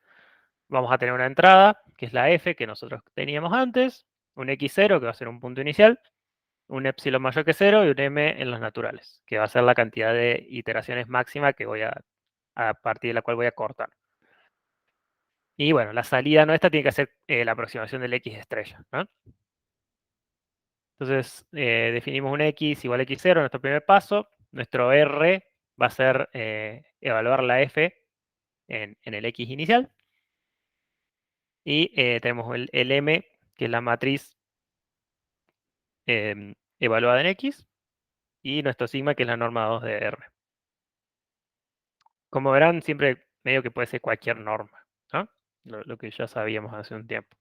vamos a tener una entrada, que es la f que nosotros teníamos antes, un x0 que va a ser un punto inicial, un epsilon mayor que 0 y un m en los naturales, que va a ser la cantidad de iteraciones máxima que a partir de la cual voy a cortar. Y bueno, la salida nuestra tiene que ser la aproximación del x estrella, ¿no? Entonces, definimos un x igual a x0 en nuestro primer paso. Nuestro r va a ser evaluar la f en el x inicial. Y tenemos el m, que es la matriz evaluada en x. Y nuestro sigma, que es la norma 2 de r. Como verán, siempre medio que puede ser cualquier norma, ¿no? Lo que ya sabíamos hace un tiempo.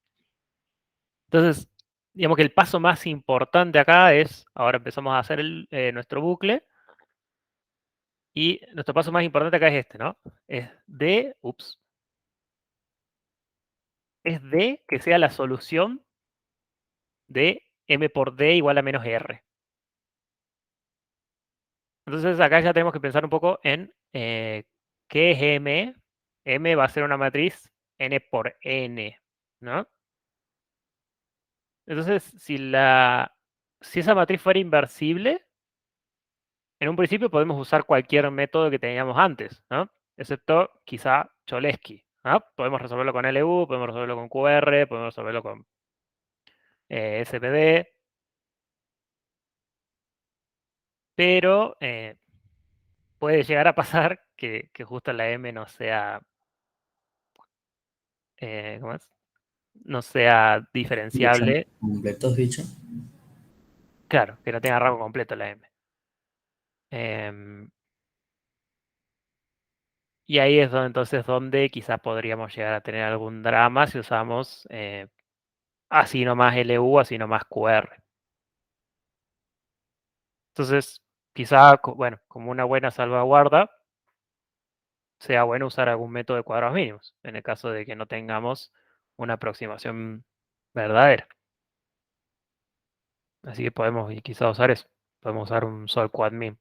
Entonces, digamos que el paso más importante acá es, ahora empezamos a hacer nuestro bucle. Y nuestro paso más importante acá es este, ¿no? Es D que sea la solución de m por d igual a menos r. Entonces acá ya tenemos que pensar un poco en qué es m. M va a ser una matriz n por n, ¿no? Entonces, si esa matriz fuera inversible, en un principio podemos usar cualquier método que teníamos antes, ¿no? Excepto quizá Cholesky, ¿no? Podemos resolverlo con LU, podemos resolverlo con QR, podemos resolverlo con SPD, pero puede llegar a pasar que justo la M no sea, ¿cómo es? No sea Son diferenciable, completos, dicho. claro, que no tenga rango completo la M. Y ahí es entonces donde quizás podríamos llegar a tener algún drama si usamos así nomás LU, así nomás QR. Entonces, quizá, bueno, como una buena salvaguarda, sea bueno usar algún método de cuadrados mínimos, en el caso de que no tengamos una aproximación verdadera. Así que podemos quizá usar eso. Podemos usar un sol quad mim.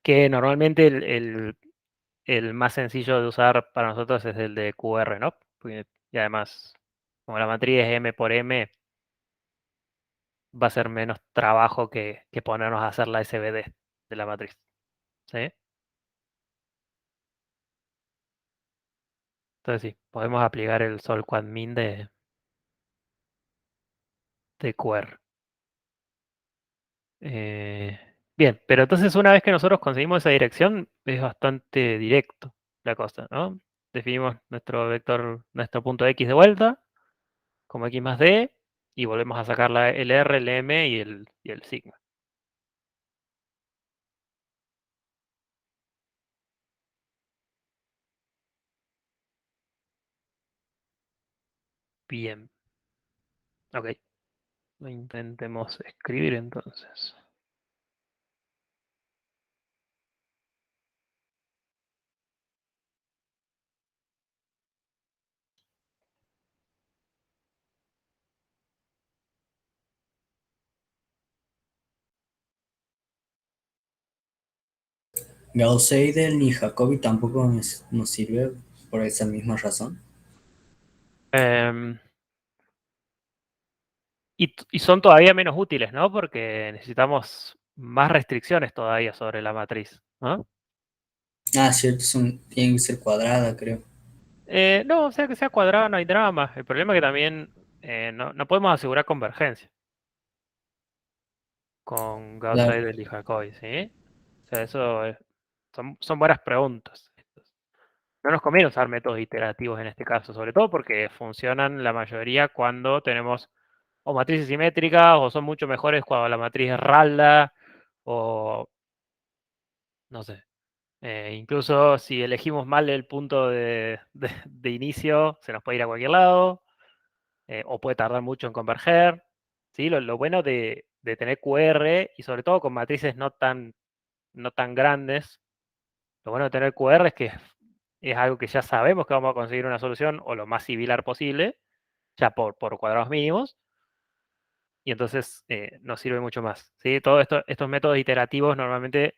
Que normalmente el más sencillo de usar para nosotros es el de QR, ¿no? Y además, como la matriz es M por M, va a ser menos trabajo que ponernos a hacer la SVD de la matriz. ¿Sí? Entonces sí, podemos aplicar el sol quad min de QR. Bien, pero entonces una vez que nosotros conseguimos esa dirección, es bastante directo la cosa, ¿no? Definimos nuestro vector, nuestro punto X de vuelta, como X más D, y volvemos a sacar el R, el M y el sigma. Bien. Ok. Lo intentemos escribir entonces. Gauss-Seidel ni Jacobi tampoco nos sirve por esa misma razón. Em, y son todavía menos útiles, ¿no? Porque necesitamos más restricciones todavía sobre la matriz, ¿no? Ah, cierto, tienen que ser cuadrada, creo. No, o sea que sea cuadrado no hay drama. El problema es que también no podemos asegurar convergencia con Claro. Gauss-Seidel y Jacobi, ¿sí? O sea, son buenas preguntas. No nos conviene usar métodos iterativos en este caso, sobre todo porque funcionan la mayoría cuando tenemos o matrices simétricas o son mucho mejores cuando la matriz es ralda o no sé. Incluso si elegimos mal el punto de inicio, se nos puede ir a cualquier lado. O puede tardar mucho en converger. ¿Sí? Lo bueno de tener QR y sobre todo con matrices no tan grandes, lo bueno de tener QR es que es algo que ya sabemos que vamos a conseguir una solución o lo más similar posible, ya por cuadrados mínimos, y entonces nos sirve mucho más. ¿Sí? Todos estos métodos iterativos normalmente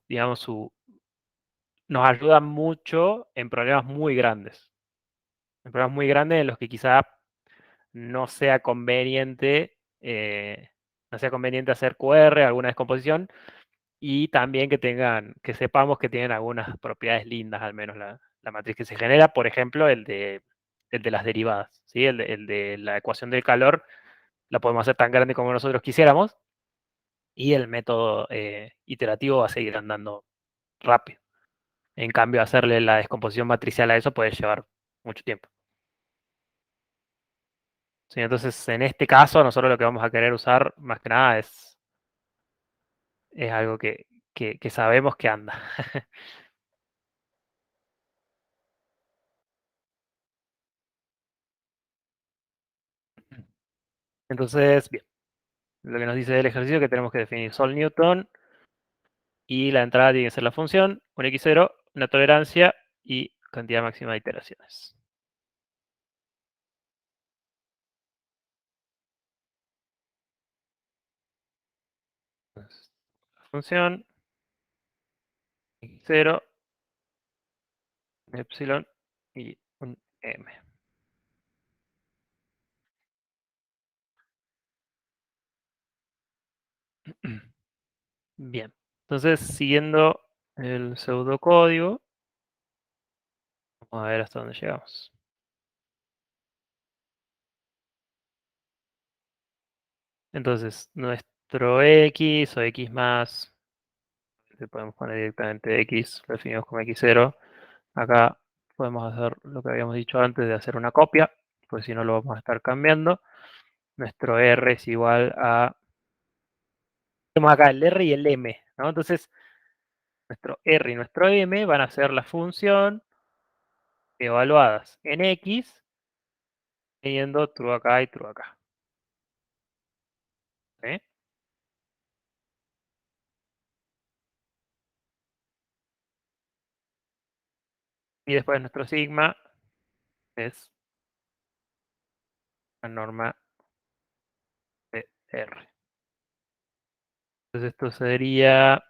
digamos, nos ayudan mucho en problemas muy grandes. En problemas muy grandes en los que quizá no sea conveniente, no sea conveniente hacer QR, alguna descomposición, y también que sepamos que tienen algunas propiedades lindas, al menos la matriz que se genera, por ejemplo, el de las derivadas, ¿sí? El de la ecuación del calor, la podemos hacer tan grande como nosotros quisiéramos, y el método iterativo va a seguir andando rápido. En cambio, hacerle la descomposición matricial a eso puede llevar mucho tiempo. Sí, entonces, en este caso, nosotros lo que vamos a querer usar más que nada es algo que sabemos que anda. Entonces, bien, lo que nos dice el ejercicio es que tenemos que definir Sol Newton y la entrada tiene que ser la función, un x0, una tolerancia y cantidad máxima de iteraciones. Entonces, la función, x0, un epsilon y un m. Bien, entonces siguiendo el pseudocódigo, vamos a ver hasta dónde llegamos. Entonces, nuestro x o x más, le podemos poner directamente x, lo definimos como x0. Acá podemos hacer lo que habíamos dicho antes de hacer una copia, pues si no lo vamos a estar cambiando. Nuestro r es igual a... Tenemos acá el r y el m, ¿no? Entonces, nuestro r y nuestro m van a ser la función evaluadas en x, teniendo true acá y true acá. ¿Sí? Y después nuestro sigma es la norma de R. Entonces esto sería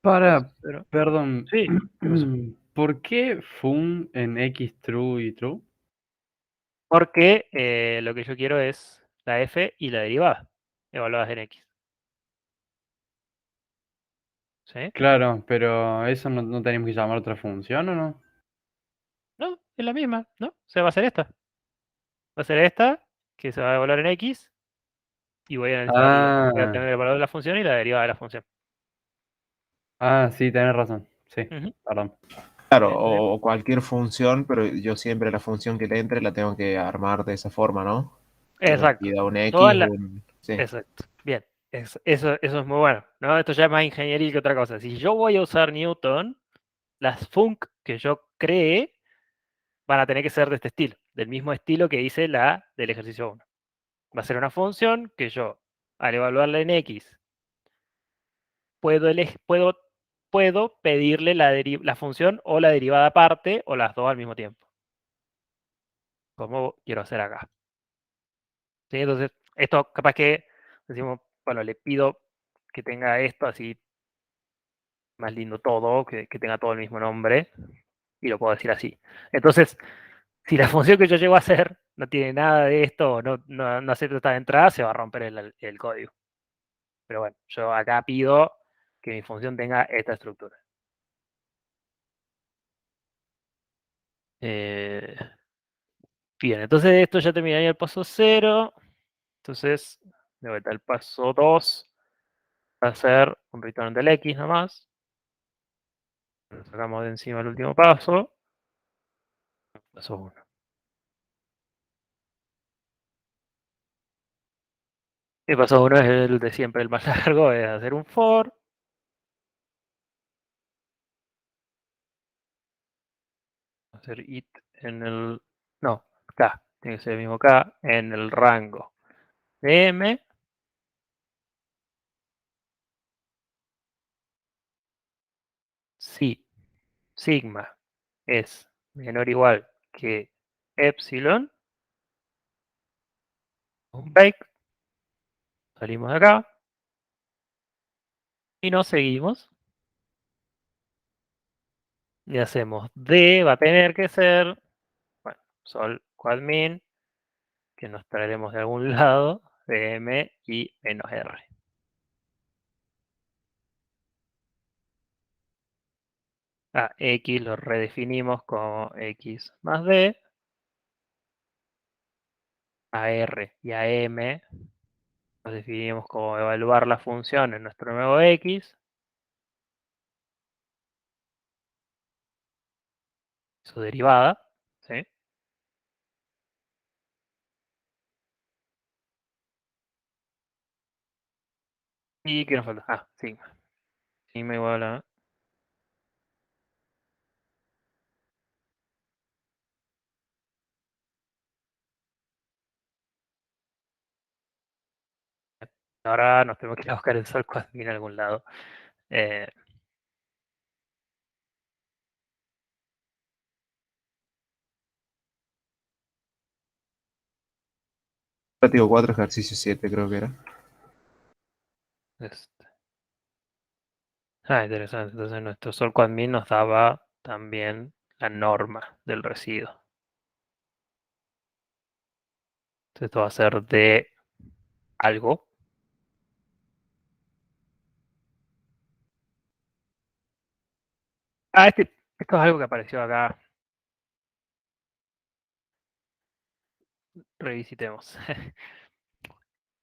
Perdón. Sí, ¿qué pasó? ¿Por qué fun en X true y true? Porque lo que yo quiero es la f y la derivada evaluadas en x. ¿Sí? Claro, pero eso no tenemos que llamar otra función, ¿o no? No, es la misma, ¿no? O sea, va a ser esta. Va a ser esta, que se va a evaluar en x, y voy a necesitar, voy a Ah, tener el valor de la función y la derivada de la función. sí, tenés razón. Sí, Ujú. perdón. Claro, Bien, bien. o cualquier función, pero yo siempre la función que le entre la tengo que armar de esa forma, ¿no? Que me Exacto. pida un Toda X, la... un... Sí. Exacto. Bien. Eso es muy bueno, ¿no? Esto ya es más ingeniería que otra cosa. Si yo voy a usar Newton, las func que yo cree van a tener que ser de este estilo, del mismo estilo que hice la del ejercicio 1. Va a ser una función que yo, al evaluarla en x, puedo pedirle la función o la derivada aparte o las dos al mismo tiempo, como quiero hacer acá. ¿Sí? Entonces, esto capaz que decimos, bueno, le pido que tenga esto así más lindo todo, que tenga todo el mismo nombre, y lo puedo decir así. Entonces, si la función que yo llego a hacer no tiene nada de esto, o no acepta esta entrada, se va a romper el código. Pero bueno, yo acá pido que mi función tenga esta estructura. Eh, bien, entonces esto ya terminaría el paso 0. Entonces, de vuelta, el paso 2 va a ser un return del x nomás. Lo sacamos de encima el último paso. Paso 1. El paso 1 es el de siempre, el más largo, es hacer un for. Hacer it en el... No, K. Tiene que ser el mismo K en el rango de M. Si sigma es menor o igual que epsilon, un break, salimos de acá y nos seguimos y hacemos D, va a tener que ser, bueno, sol quad min, que nos traeremos de algún lado, de M y menos R. A X lo redefinimos como X más D, a R y a M nos definimos como evaluar la función en nuestro nuevo X, su derivada, ¿sí? ¿Y qué nos falta? Ah, sigma. Sigma igual a... Ahora nos tenemos que ir a buscar el sol quad min en algún lado. Eh, Práctico 4, ejercicio 7, creo que era. este. Interesante. Entonces nuestro sol quad min nos daba también la norma del residuo. Entonces esto va a ser de algo. Esto es algo que apareció acá. Revisitemos.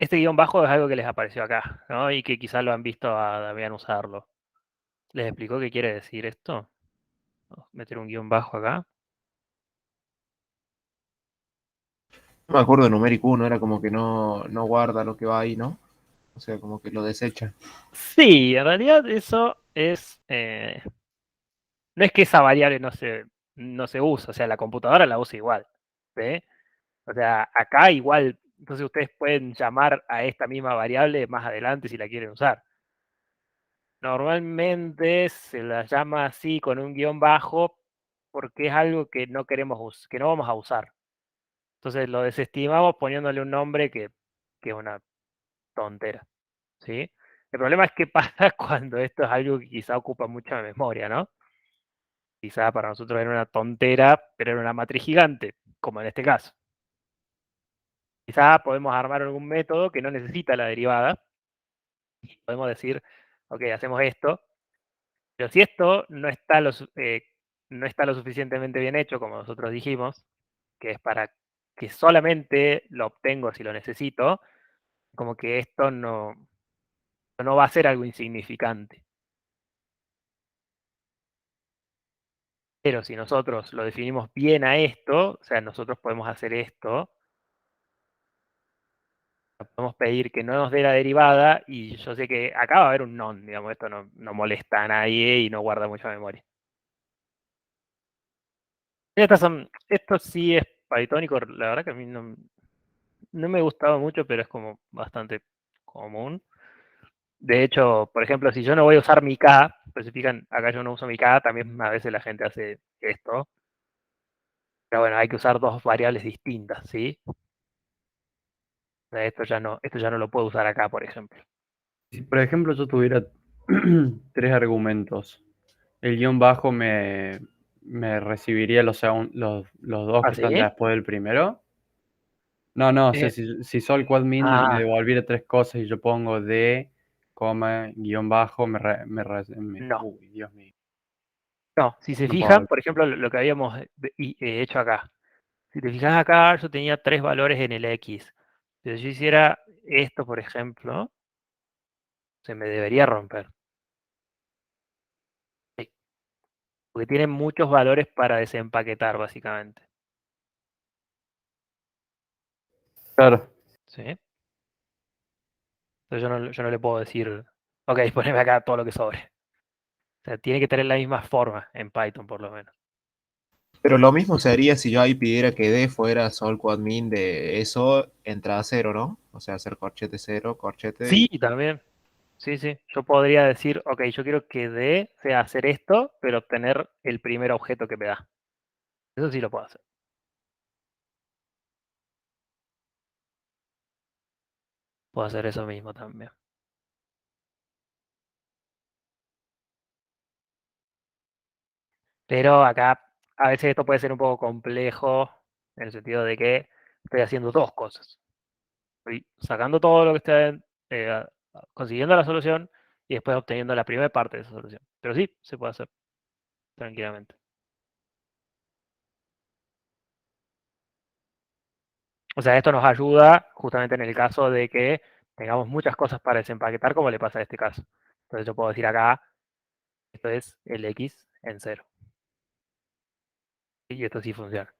Este guión bajo es algo que les apareció acá, ¿no? Y que quizás lo han visto a Damián usarlo. ¿Les explicó qué quiere decir esto? Meter un guión bajo acá. No me acuerdo de numérico 1, era como que no guarda lo que va ahí, ¿no? O sea, como que lo desecha. Sí, en realidad eso es... no es que esa variable no se usa, o sea, la computadora la usa igual. ¿Sí? O sea, acá igual, entonces ustedes pueden llamar a esta misma variable más adelante si la quieren usar. Normalmente se la llama así con un guión bajo porque es algo que no queremos que no vamos a usar. Entonces lo desestimamos poniéndole un nombre que es una tontera. ¿Sí? El problema es qué pasa cuando esto es algo que quizá ocupa mucha memoria, ¿no? Quizá para nosotros era una tontera, pero era una matriz gigante, como en este caso. Quizá podemos armar algún método que no necesita la derivada. Podemos decir, ok, hacemos esto, pero si esto no está lo suficientemente bien hecho, como nosotros dijimos, que es para que solamente lo obtengo si lo necesito, como que esto no va a ser algo insignificante. Pero si nosotros lo definimos bien a esto, o sea, nosotros podemos hacer esto, podemos pedir que no nos dé la derivada y yo sé que acá va a haber un non, digamos, esto no molesta a nadie y no guarda mucha memoria. Esto sí es Pythonico, la verdad que a mí no me gustaba mucho, pero es como bastante común. De hecho, por ejemplo, si yo no voy a usar mi K, pues si fijan, acá yo no uso mi K, también a veces la gente hace esto. Pero bueno, hay que usar dos variables distintas, ¿sí? O sea, esto ya no lo puedo usar acá, por ejemplo. Si, por ejemplo, yo tuviera tres argumentos, el guión bajo me recibiría los dos ¿Ah, que están sí? después del primero. No, o sea, Eh, si Sol Quadmin me ah, devolviera tres cosas y yo pongo D, coma, guión bajo, no. uy, Dios mío, No, si se no puedo. fijan, por ejemplo, lo que habíamos hecho acá. Si te fijas acá, yo tenía tres valores en el X. Si yo hiciera esto, por ejemplo, se me debería romper. Sí, porque tiene muchos valores para desempaquetar, básicamente. Claro, ¿Sí? Entonces yo no le puedo decir, ok, poneme acá todo lo que sobre. O sea, tiene que tener la misma forma en Python, por lo menos. Pero lo mismo sería si yo ahí pidiera que D fuera sol coadmin de eso, entrada cero, ¿no? O sea, hacer corchete cero, corchete Sí, y... también. Sí, sí. Yo podría decir, ok, yo quiero que D sea hacer esto, pero obtener el primer objeto que me da. Eso sí lo puedo hacer. Puedo hacer eso mismo también. Pero acá a veces esto puede ser un poco complejo en el sentido de que estoy haciendo dos cosas. Estoy sacando todo lo que está consiguiendo la solución y después obteniendo la primera parte de esa solución. Pero sí, se puede hacer tranquilamente. O sea, esto nos ayuda justamente en el caso de que tengamos muchas cosas para desempaquetar, como le pasa en este caso. Entonces yo puedo decir acá, esto es el X en cero. Y esto sí funciona.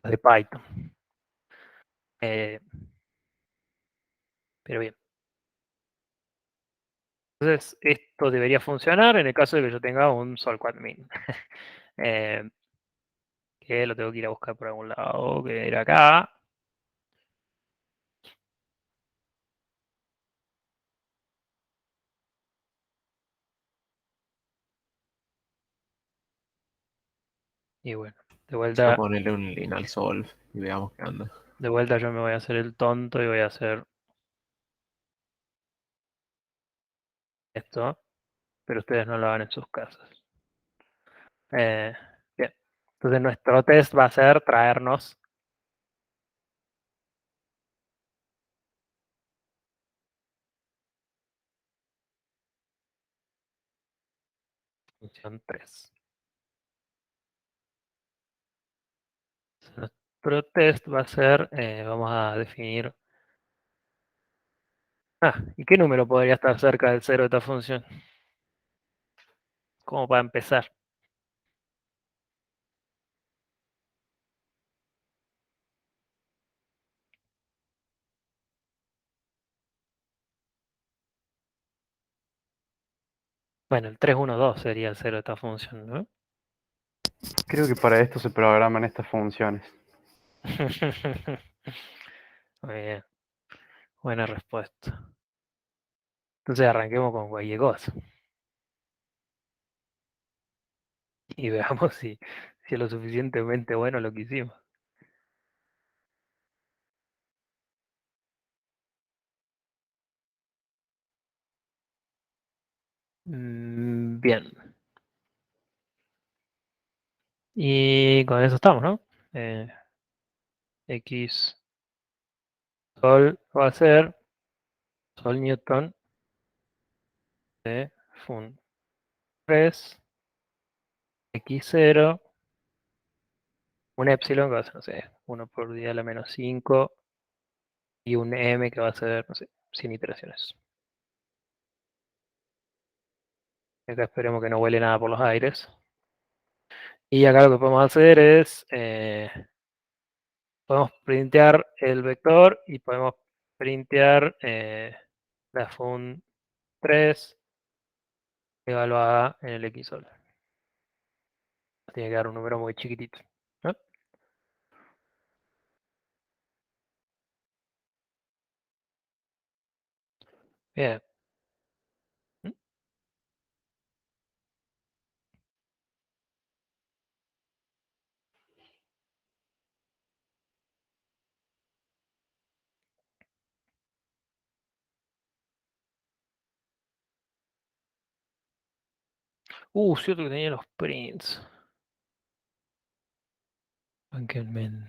De Python. Eh, pero bien. Entonces, esto debería funcionar en el caso de que yo tenga un sol quadmin. Eh, que lo tengo que ir a buscar por algún lado, que era acá. Y bueno, Voy a ponerle un lineal solve y veamos qué anda. de vuelta yo me voy a hacer el tonto y voy a hacer esto, pero ustedes no lo hagan en sus casas. Eh, bien, entonces nuestro test va a ser traernos función 3. Nuestro test va a ser, vamos a definir, ¿y qué número podría estar cerca del cero de esta función? Como para empezar. Bueno, el 312 sería el cero de esta función, ¿no? creo que para esto se programan estas funciones. Muy bien, buena respuesta. Entonces arranquemos con cualquier cosa. Y veamos si Si es lo suficientemente bueno lo que hicimos. Bien. Y con eso estamos, ¿no? X Sol va a ser Sol Newton de Fun 3, X0, un epsilon que va a ser, no sé, 1 por 10 a la menos 5 y un M que va a ser, no sé, 100 iteraciones. Acá esperemos que no huele nada por los aires. Y acá lo que podemos hacer es, podemos printear el vector y podemos printear la fun 3 evaluada en el X sol. Tiene que dar un número muy chiquitito, ¿no? Bien. Cierto que tenía los prints. Bankelman.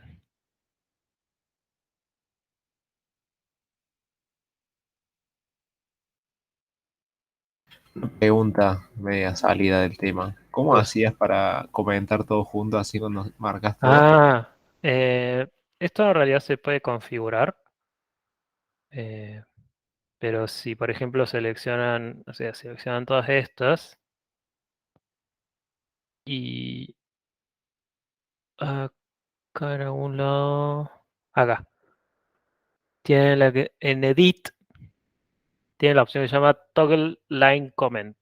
Pregunta media salida del tema. ¿Cómo Pues. hacías para comentar todo junto así cuando marcas todo? Ah, esto en realidad se puede configurar. eh, pero si, por ejemplo, seleccionan, o sea, seleccionan todas estas y acá en algún lado, acá, tienen la que en Edit tiene la opción que se llama Toggle Line Comment.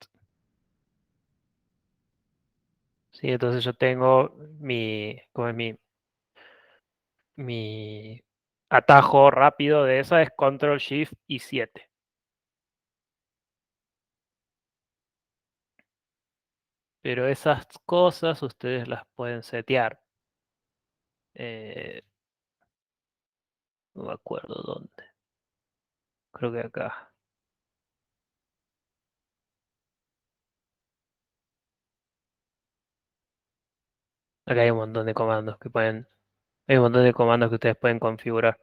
Sí, entonces yo tengo como es mi atajo rápido de esa es Control Shift y 7. Pero esas cosas ustedes las pueden setear. No me acuerdo dónde. Creo que acá. Acá hay un montón de comandos que pueden. Hay un montón de comandos que ustedes pueden configurar.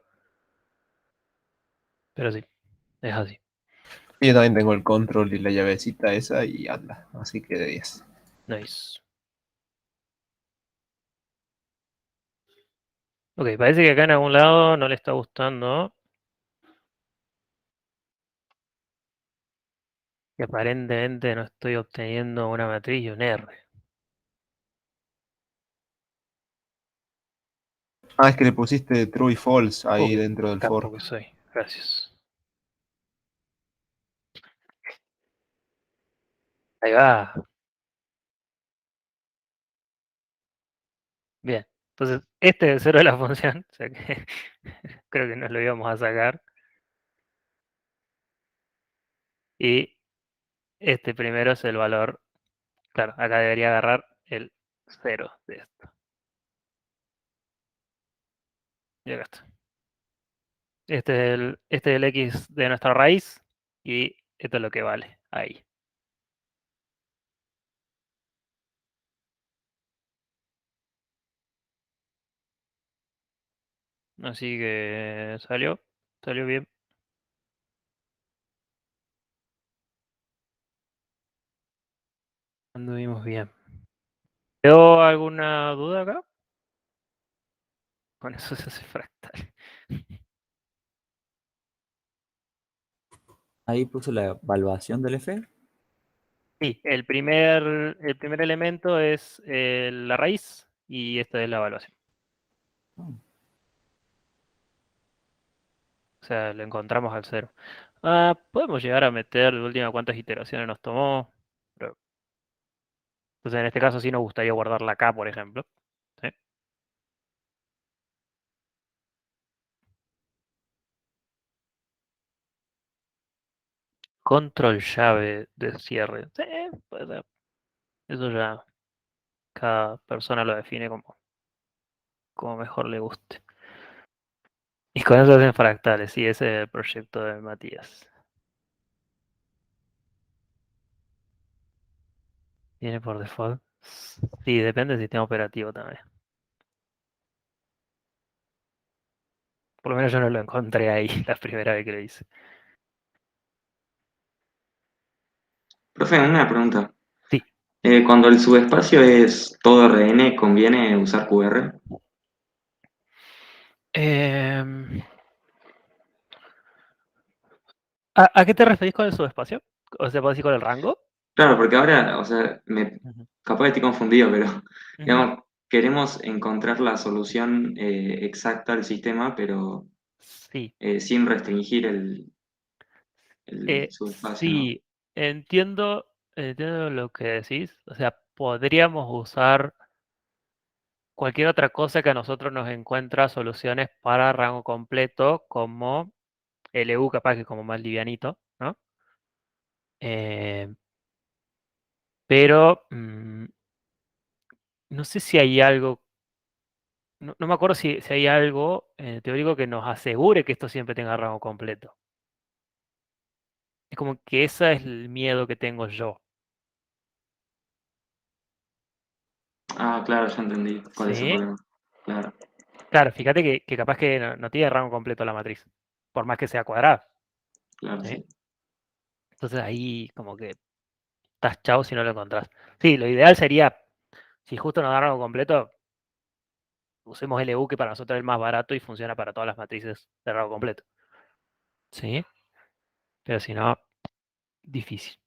Pero sí, es así. Yo también tengo el control y la llavecita esa y anda. Así que de 10. Nice. Ok, parece que acá en algún lado no le está gustando. Y aparentemente no estoy obteniendo una matriz y un R. Ah, es que le pusiste true y false ahí Uy, dentro del capo for. que soy. Gracias. Ahí va. Bien. Entonces, este es el cero de la función. O sea que creo que nos lo íbamos a sacar. Y este primero es el valor. Claro, acá debería agarrar el 0 de esto. Y acá está. Este es el x de nuestra raíz. Y esto es lo que vale. Ahí. Así que salió. Salió bien. Anduvimos bien. ¿Quedó alguna duda acá? Con eso se hace fractal. Ahí puso la evaluación del F. Sí, el primer elemento es la raíz y esta es la evaluación. Oh, O sea, lo encontramos al cero. Podemos llegar a meter de última cuántas iteraciones nos tomó. Pero, entonces, en este caso sí nos gustaría guardarla acá, por ejemplo. ¿Sí? Control llave de cierre. Sí, puede ser. Eso ya. cada persona lo define como mejor le guste. Y con eso hacen fractales, sí, ese es el proyecto de Matías. ¿Viene por default? Sí, depende del sistema operativo también. Por lo menos yo no lo encontré ahí la primera vez que lo hice. Profe, una pregunta. Sí. Cuando el subespacio es todo RN, ¿conviene usar QR? Em, ¿A qué te referís con el subespacio? O sea, ¿puedo decir con el rango? Claro, porque ahora, o sea, Ujú. capaz que estoy confundido, pero Ujú. digamos, queremos encontrar la solución exacta al sistema, pero Sí. sin restringir el subespacio, ¿no? Sí, entiendo lo que decís. O sea, podríamos usar cualquier otra cosa que a nosotros nos encuentra soluciones para rango completo, como LU, capaz que como más livianito, ¿no? Eh, pero no sé si hay algo, no me acuerdo si hay algo teórico que nos asegure que esto siempre tenga rango completo. Es como que ese es el miedo que tengo yo. Ah, claro, ya entendí cuál es el ¿Sí? problema. Claro, Claro, fíjate que capaz que no tiene rango completo la matriz, por más que sea cuadrada. claro, ¿Sí? sí. Entonces ahí como que estás chao si no lo encontrás. Sí, lo ideal sería, si justo nos da rango completo, usemos LU, que para nosotros es el más barato y funciona para todas las matrices de rango completo. ¿Sí? Pero si no, difícil.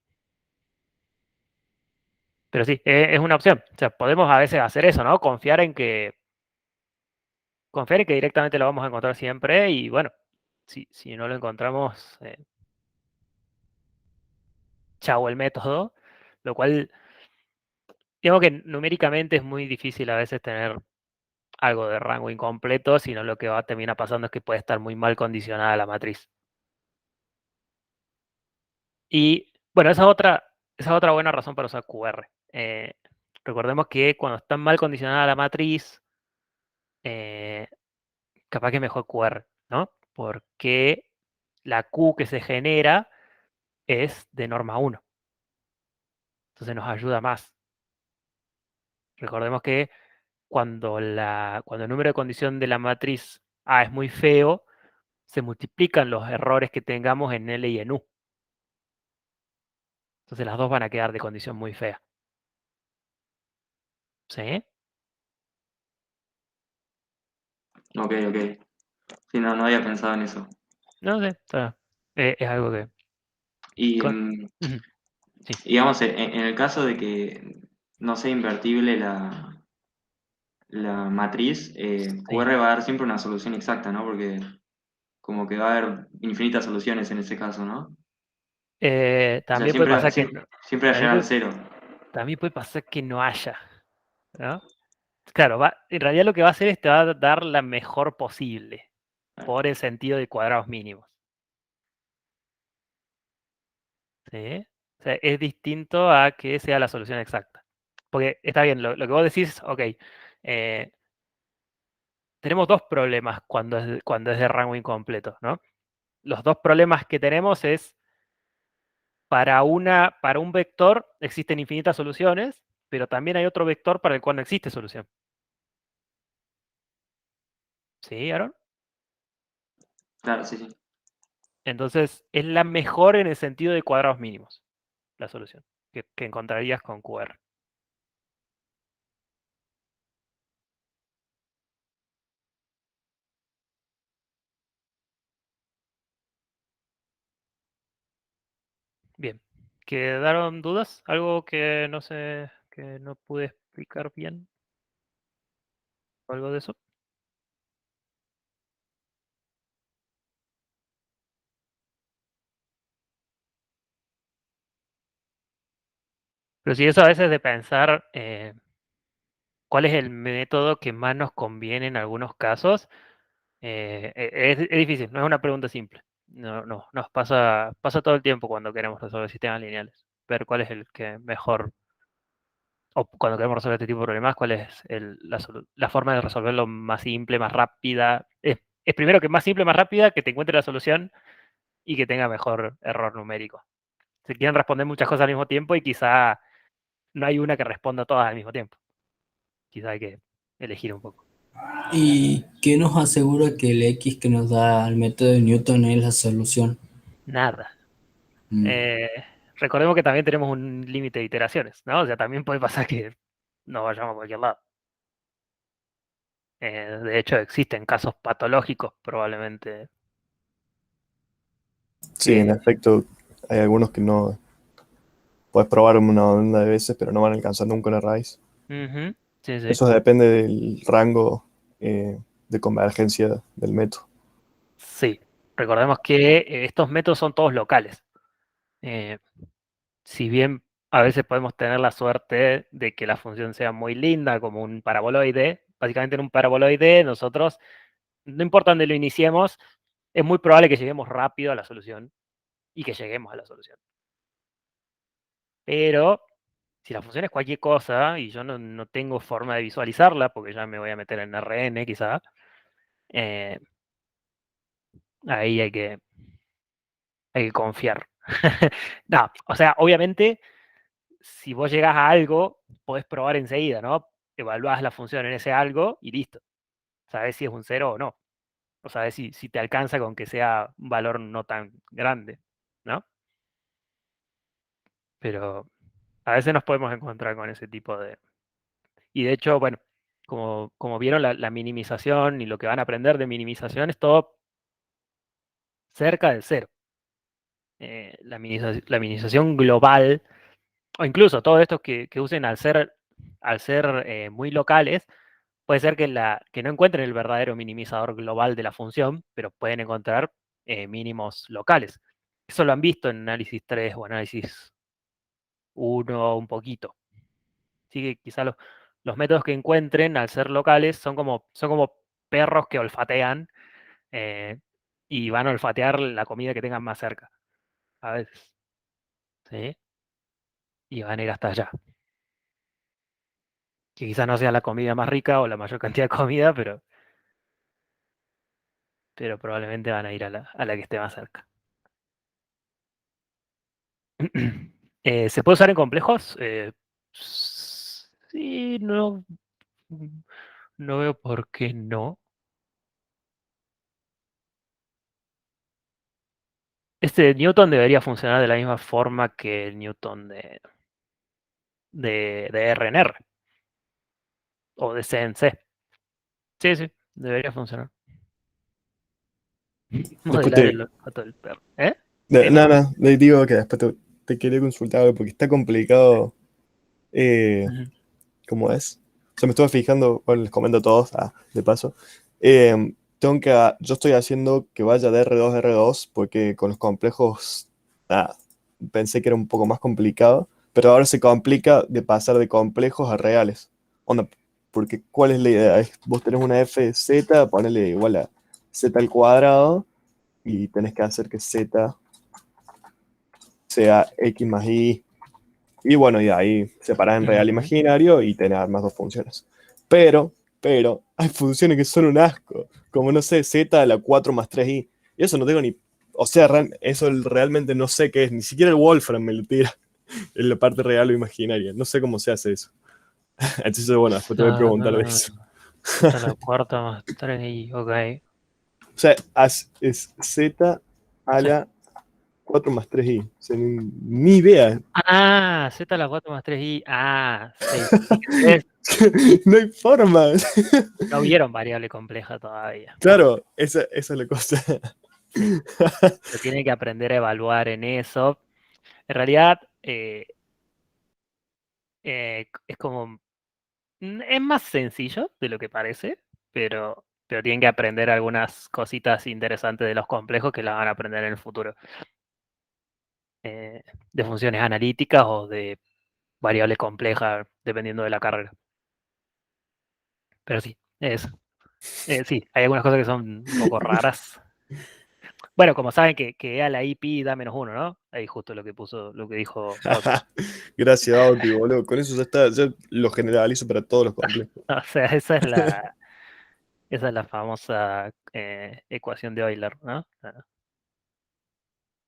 Pero sí, es una opción. O sea, podemos a veces hacer eso, ¿no? Confiar en que directamente lo vamos a encontrar siempre y bueno, si no lo encontramos, chao el método, lo cual, digamos que numéricamente es muy difícil a veces tener algo de rango incompleto, sino lo que va a terminar pasando es que puede estar muy mal condicionada la matriz. Y bueno, esa es otra buena razón para usar QR. Recordemos que cuando está mal condicionada la matriz, eh, capaz que mejor QR, ¿no? Porque la Q que se genera es de norma 1. Entonces nos ayuda más. Recordemos que cuando el número de condición de la matriz A es muy feo, se multiplican los errores que tengamos en L y en U. Entonces las dos van a quedar de condición muy fea. ¿Sí? Ok, ok. Sí, no, no había pensado en eso. No sé, es algo que... Y con- Ujú. Sí, digamos, en el caso de que no sea invertible la matriz, sí. QR va a dar siempre una solución exacta, ¿no? Porque como que va a haber infinitas soluciones en ese caso, ¿no? O sea, También puede pasar que siempre, siempre va a también llegar al puede, cero. también puede pasar que no haya, ¿no? Claro, en realidad lo que va a hacer es te va a dar la mejor posible por el sentido de cuadrados mínimos. ¿Sí? O sea, es distinto a que sea la solución exacta. Porque está bien, lo que vos decís, ok, eh, tenemos dos problemas cuando es de rango incompleto, ¿no? Los dos problemas que tenemos es para un vector existen infinitas soluciones, pero también hay otro vector para el cual no existe solución. ¿Sí, Aaron? Claro, sí, sí. Entonces, es la mejor en el sentido de cuadrados mínimos, la solución, que encontrarías con QR. Bien. ¿Quedaron dudas? ¿Algo que no sé, que no pude explicar bien? ¿O algo de eso? Pero sí, eso a veces de pensar cuál es el método que más nos conviene en algunos casos, es difícil, no es una pregunta simple. No, nos pasa todo el tiempo cuando queremos resolver sistemas lineales. Ver cuál es el que mejor o cuando queremos resolver este tipo de problemas, cuál es la forma de resolverlo más simple, más rápida. Es primero que más simple, más rápida, que te encuentre la solución y que tenga mejor error numérico. Se quieren responder muchas cosas al mismo tiempo y quizá no hay una que responda todas al mismo tiempo. Quizá hay que elegir un poco. ¿Y qué nos asegura que el X que nos da el método de Newton es la solución? Nada. Mm. Recordemos que también tenemos un límite de iteraciones, ¿no? O sea, también puede pasar que nos vayamos a cualquier lado. De hecho, existen casos patológicos probablemente. Sí, en Que, efecto, hay algunos que no puedes probar una de veces, pero no van a alcanzar nunca una raíz. Ujú, sí, sí. Eso depende del rango de convergencia del método. Sí. Recordemos que estos métodos son todos locales. Eh, si bien a veces podemos tener la suerte de que la función sea muy linda, como un paraboloide, básicamente en un paraboloide nosotros, no importa dónde lo iniciemos, es muy probable que lleguemos rápido a la solución y que lleguemos a la solución. Pero si la función es cualquier cosa y yo no tengo forma de visualizarla, porque ya me voy a meter en RN quizá, eh, ahí hay que confiar. No, o sea, obviamente, si vos llegás a algo, podés probar enseguida, ¿no? Evaluás la función en ese algo y listo. Sabés si es un cero o no. O sabés si te alcanza con que sea un valor no tan grande, ¿no? Pero a veces nos podemos encontrar con ese tipo de... Y de hecho, bueno, como vieron, la minimización y lo que van a aprender de minimización es todo cerca del cero. La minimización global, o incluso todos estos que usen al ser muy locales, puede ser que no encuentren el verdadero minimizador global de la función, pero pueden encontrar mínimos locales. Eso lo han visto en análisis 3 o análisis 1 un poquito. Así que quizá los métodos que encuentren al ser locales son como perros que olfatean eh, y van a olfatear la comida que tengan más cerca, a veces. ¿Sí? Y van a ir hasta allá. Que quizás no sea la comida más rica o la mayor cantidad de comida, pero probablemente van a ir a la que esté más cerca. ¿Se puede usar en complejos? Sí, no veo por qué no. Este Newton debería funcionar de la misma forma que el Newton de RNR o de CNC. Sí, sí, debería funcionar. Modelar Discute. el olfato del perro. ¿Eh? Sí, no. Nada, le digo que después te quería consultar algo porque está complicado. eh, Ujú. ¿Cómo es? O sea, me estuve fijando, bueno, les comento a todos, de paso. Yo estoy haciendo que vaya de R2 a R2 porque con los complejos pensé que era un poco más complicado, pero ahora se complica de pasar de complejos a reales. Onda, porque ¿cuál es la idea? Vos tenés una FZ, ponele igual a Z al cuadrado y tenés que hacer que Z sea X más Y. Y bueno, y ahí separás en real e Ujú. imaginario y tenés más dos funciones. Pero, hay funciones que son un asco. Como no sé, z a la 4 más 3i. Y eso no tengo ni. O sea, eso realmente no sé qué es. Ni siquiera el Wolfram me lo tira en la parte real o imaginaria. No sé cómo se hace eso. Entonces, bueno, después te voy a preguntar de eso. Z a la cuarta más 3 y ok. O sea, es z a Sí. la 4 más 3i. O sea, ni idea. Ah, Z a la 4 más 3i. Ah, sí. Es que ustedes No hay forma. no vieron variable compleja todavía. Claro, esa es la cosa. Sí. Se tiene que aprender a evaluar en eso. En realidad, es como. Es más sencillo de lo que parece, pero tienen que aprender algunas cositas interesantes de los complejos que las van a aprender en el futuro. De funciones analíticas o de variables complejas, dependiendo de la carrera. Pero sí, sí, hay algunas cosas que son un poco raras. Bueno, como saben que a la IP da -1, ¿no? Ahí justo lo que dijo Bauti. Gracias, Bauti, boludo. Con eso ya está, ya lo generalizo para todos los complejos. O sea, esa es la famosa ecuación de Euler, ¿no?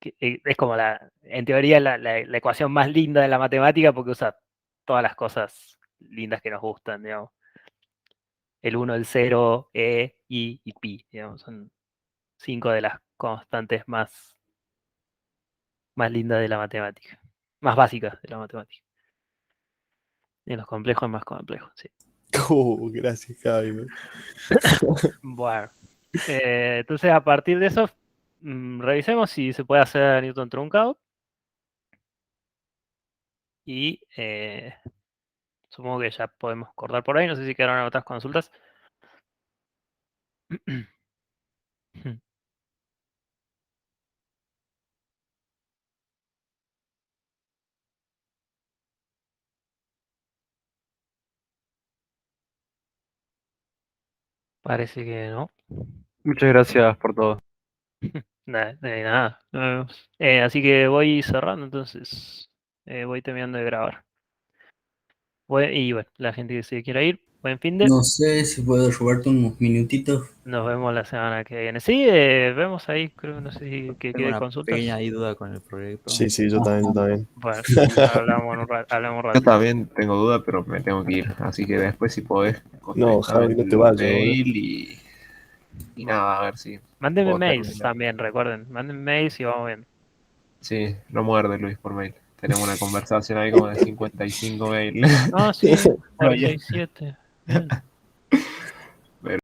Es como en teoría, la ecuación más linda de la matemática porque usa todas las cosas lindas que nos gustan, digamos. El 1, el 0, E, I y pi, digamos. Son 5 de las constantes más lindas de la matemática. Más básicas de la matemática. Y en los complejos es más complejo, sí. Gracias, Javi. Bueno. Entonces, a partir de eso, revisemos si se puede hacer Newton truncado. Y supongo que ya podemos cortar por ahí. No sé si quedaron otras consultas. Parece que no. Muchas gracias por todo. Nada. Nos vemos. Así que voy cerrando, entonces. Voy terminando de grabar. Y bueno, la gente que se quiera ir, buen fin de. No sé si puedo robarte unos minutitos. Nos vemos la semana que viene. Sí, vemos ahí, creo, no sé si que Tengo quede una consultas. pequeña ahí duda con el proyecto. Sí, yo también. Bueno, hablamos un Yo rato. también tengo duda, pero me tengo que ir. Así que después, si podés, No, Javi, no te vayas, mail y nada, a ver si. Mándenme puedo mails terminar. también, recuerden. Mándenme mails y vamos viendo. Sí, no muerde Luis por mail. Tenemos una conversación ahí como de 55 mail. Ah, sí, 47. Bien.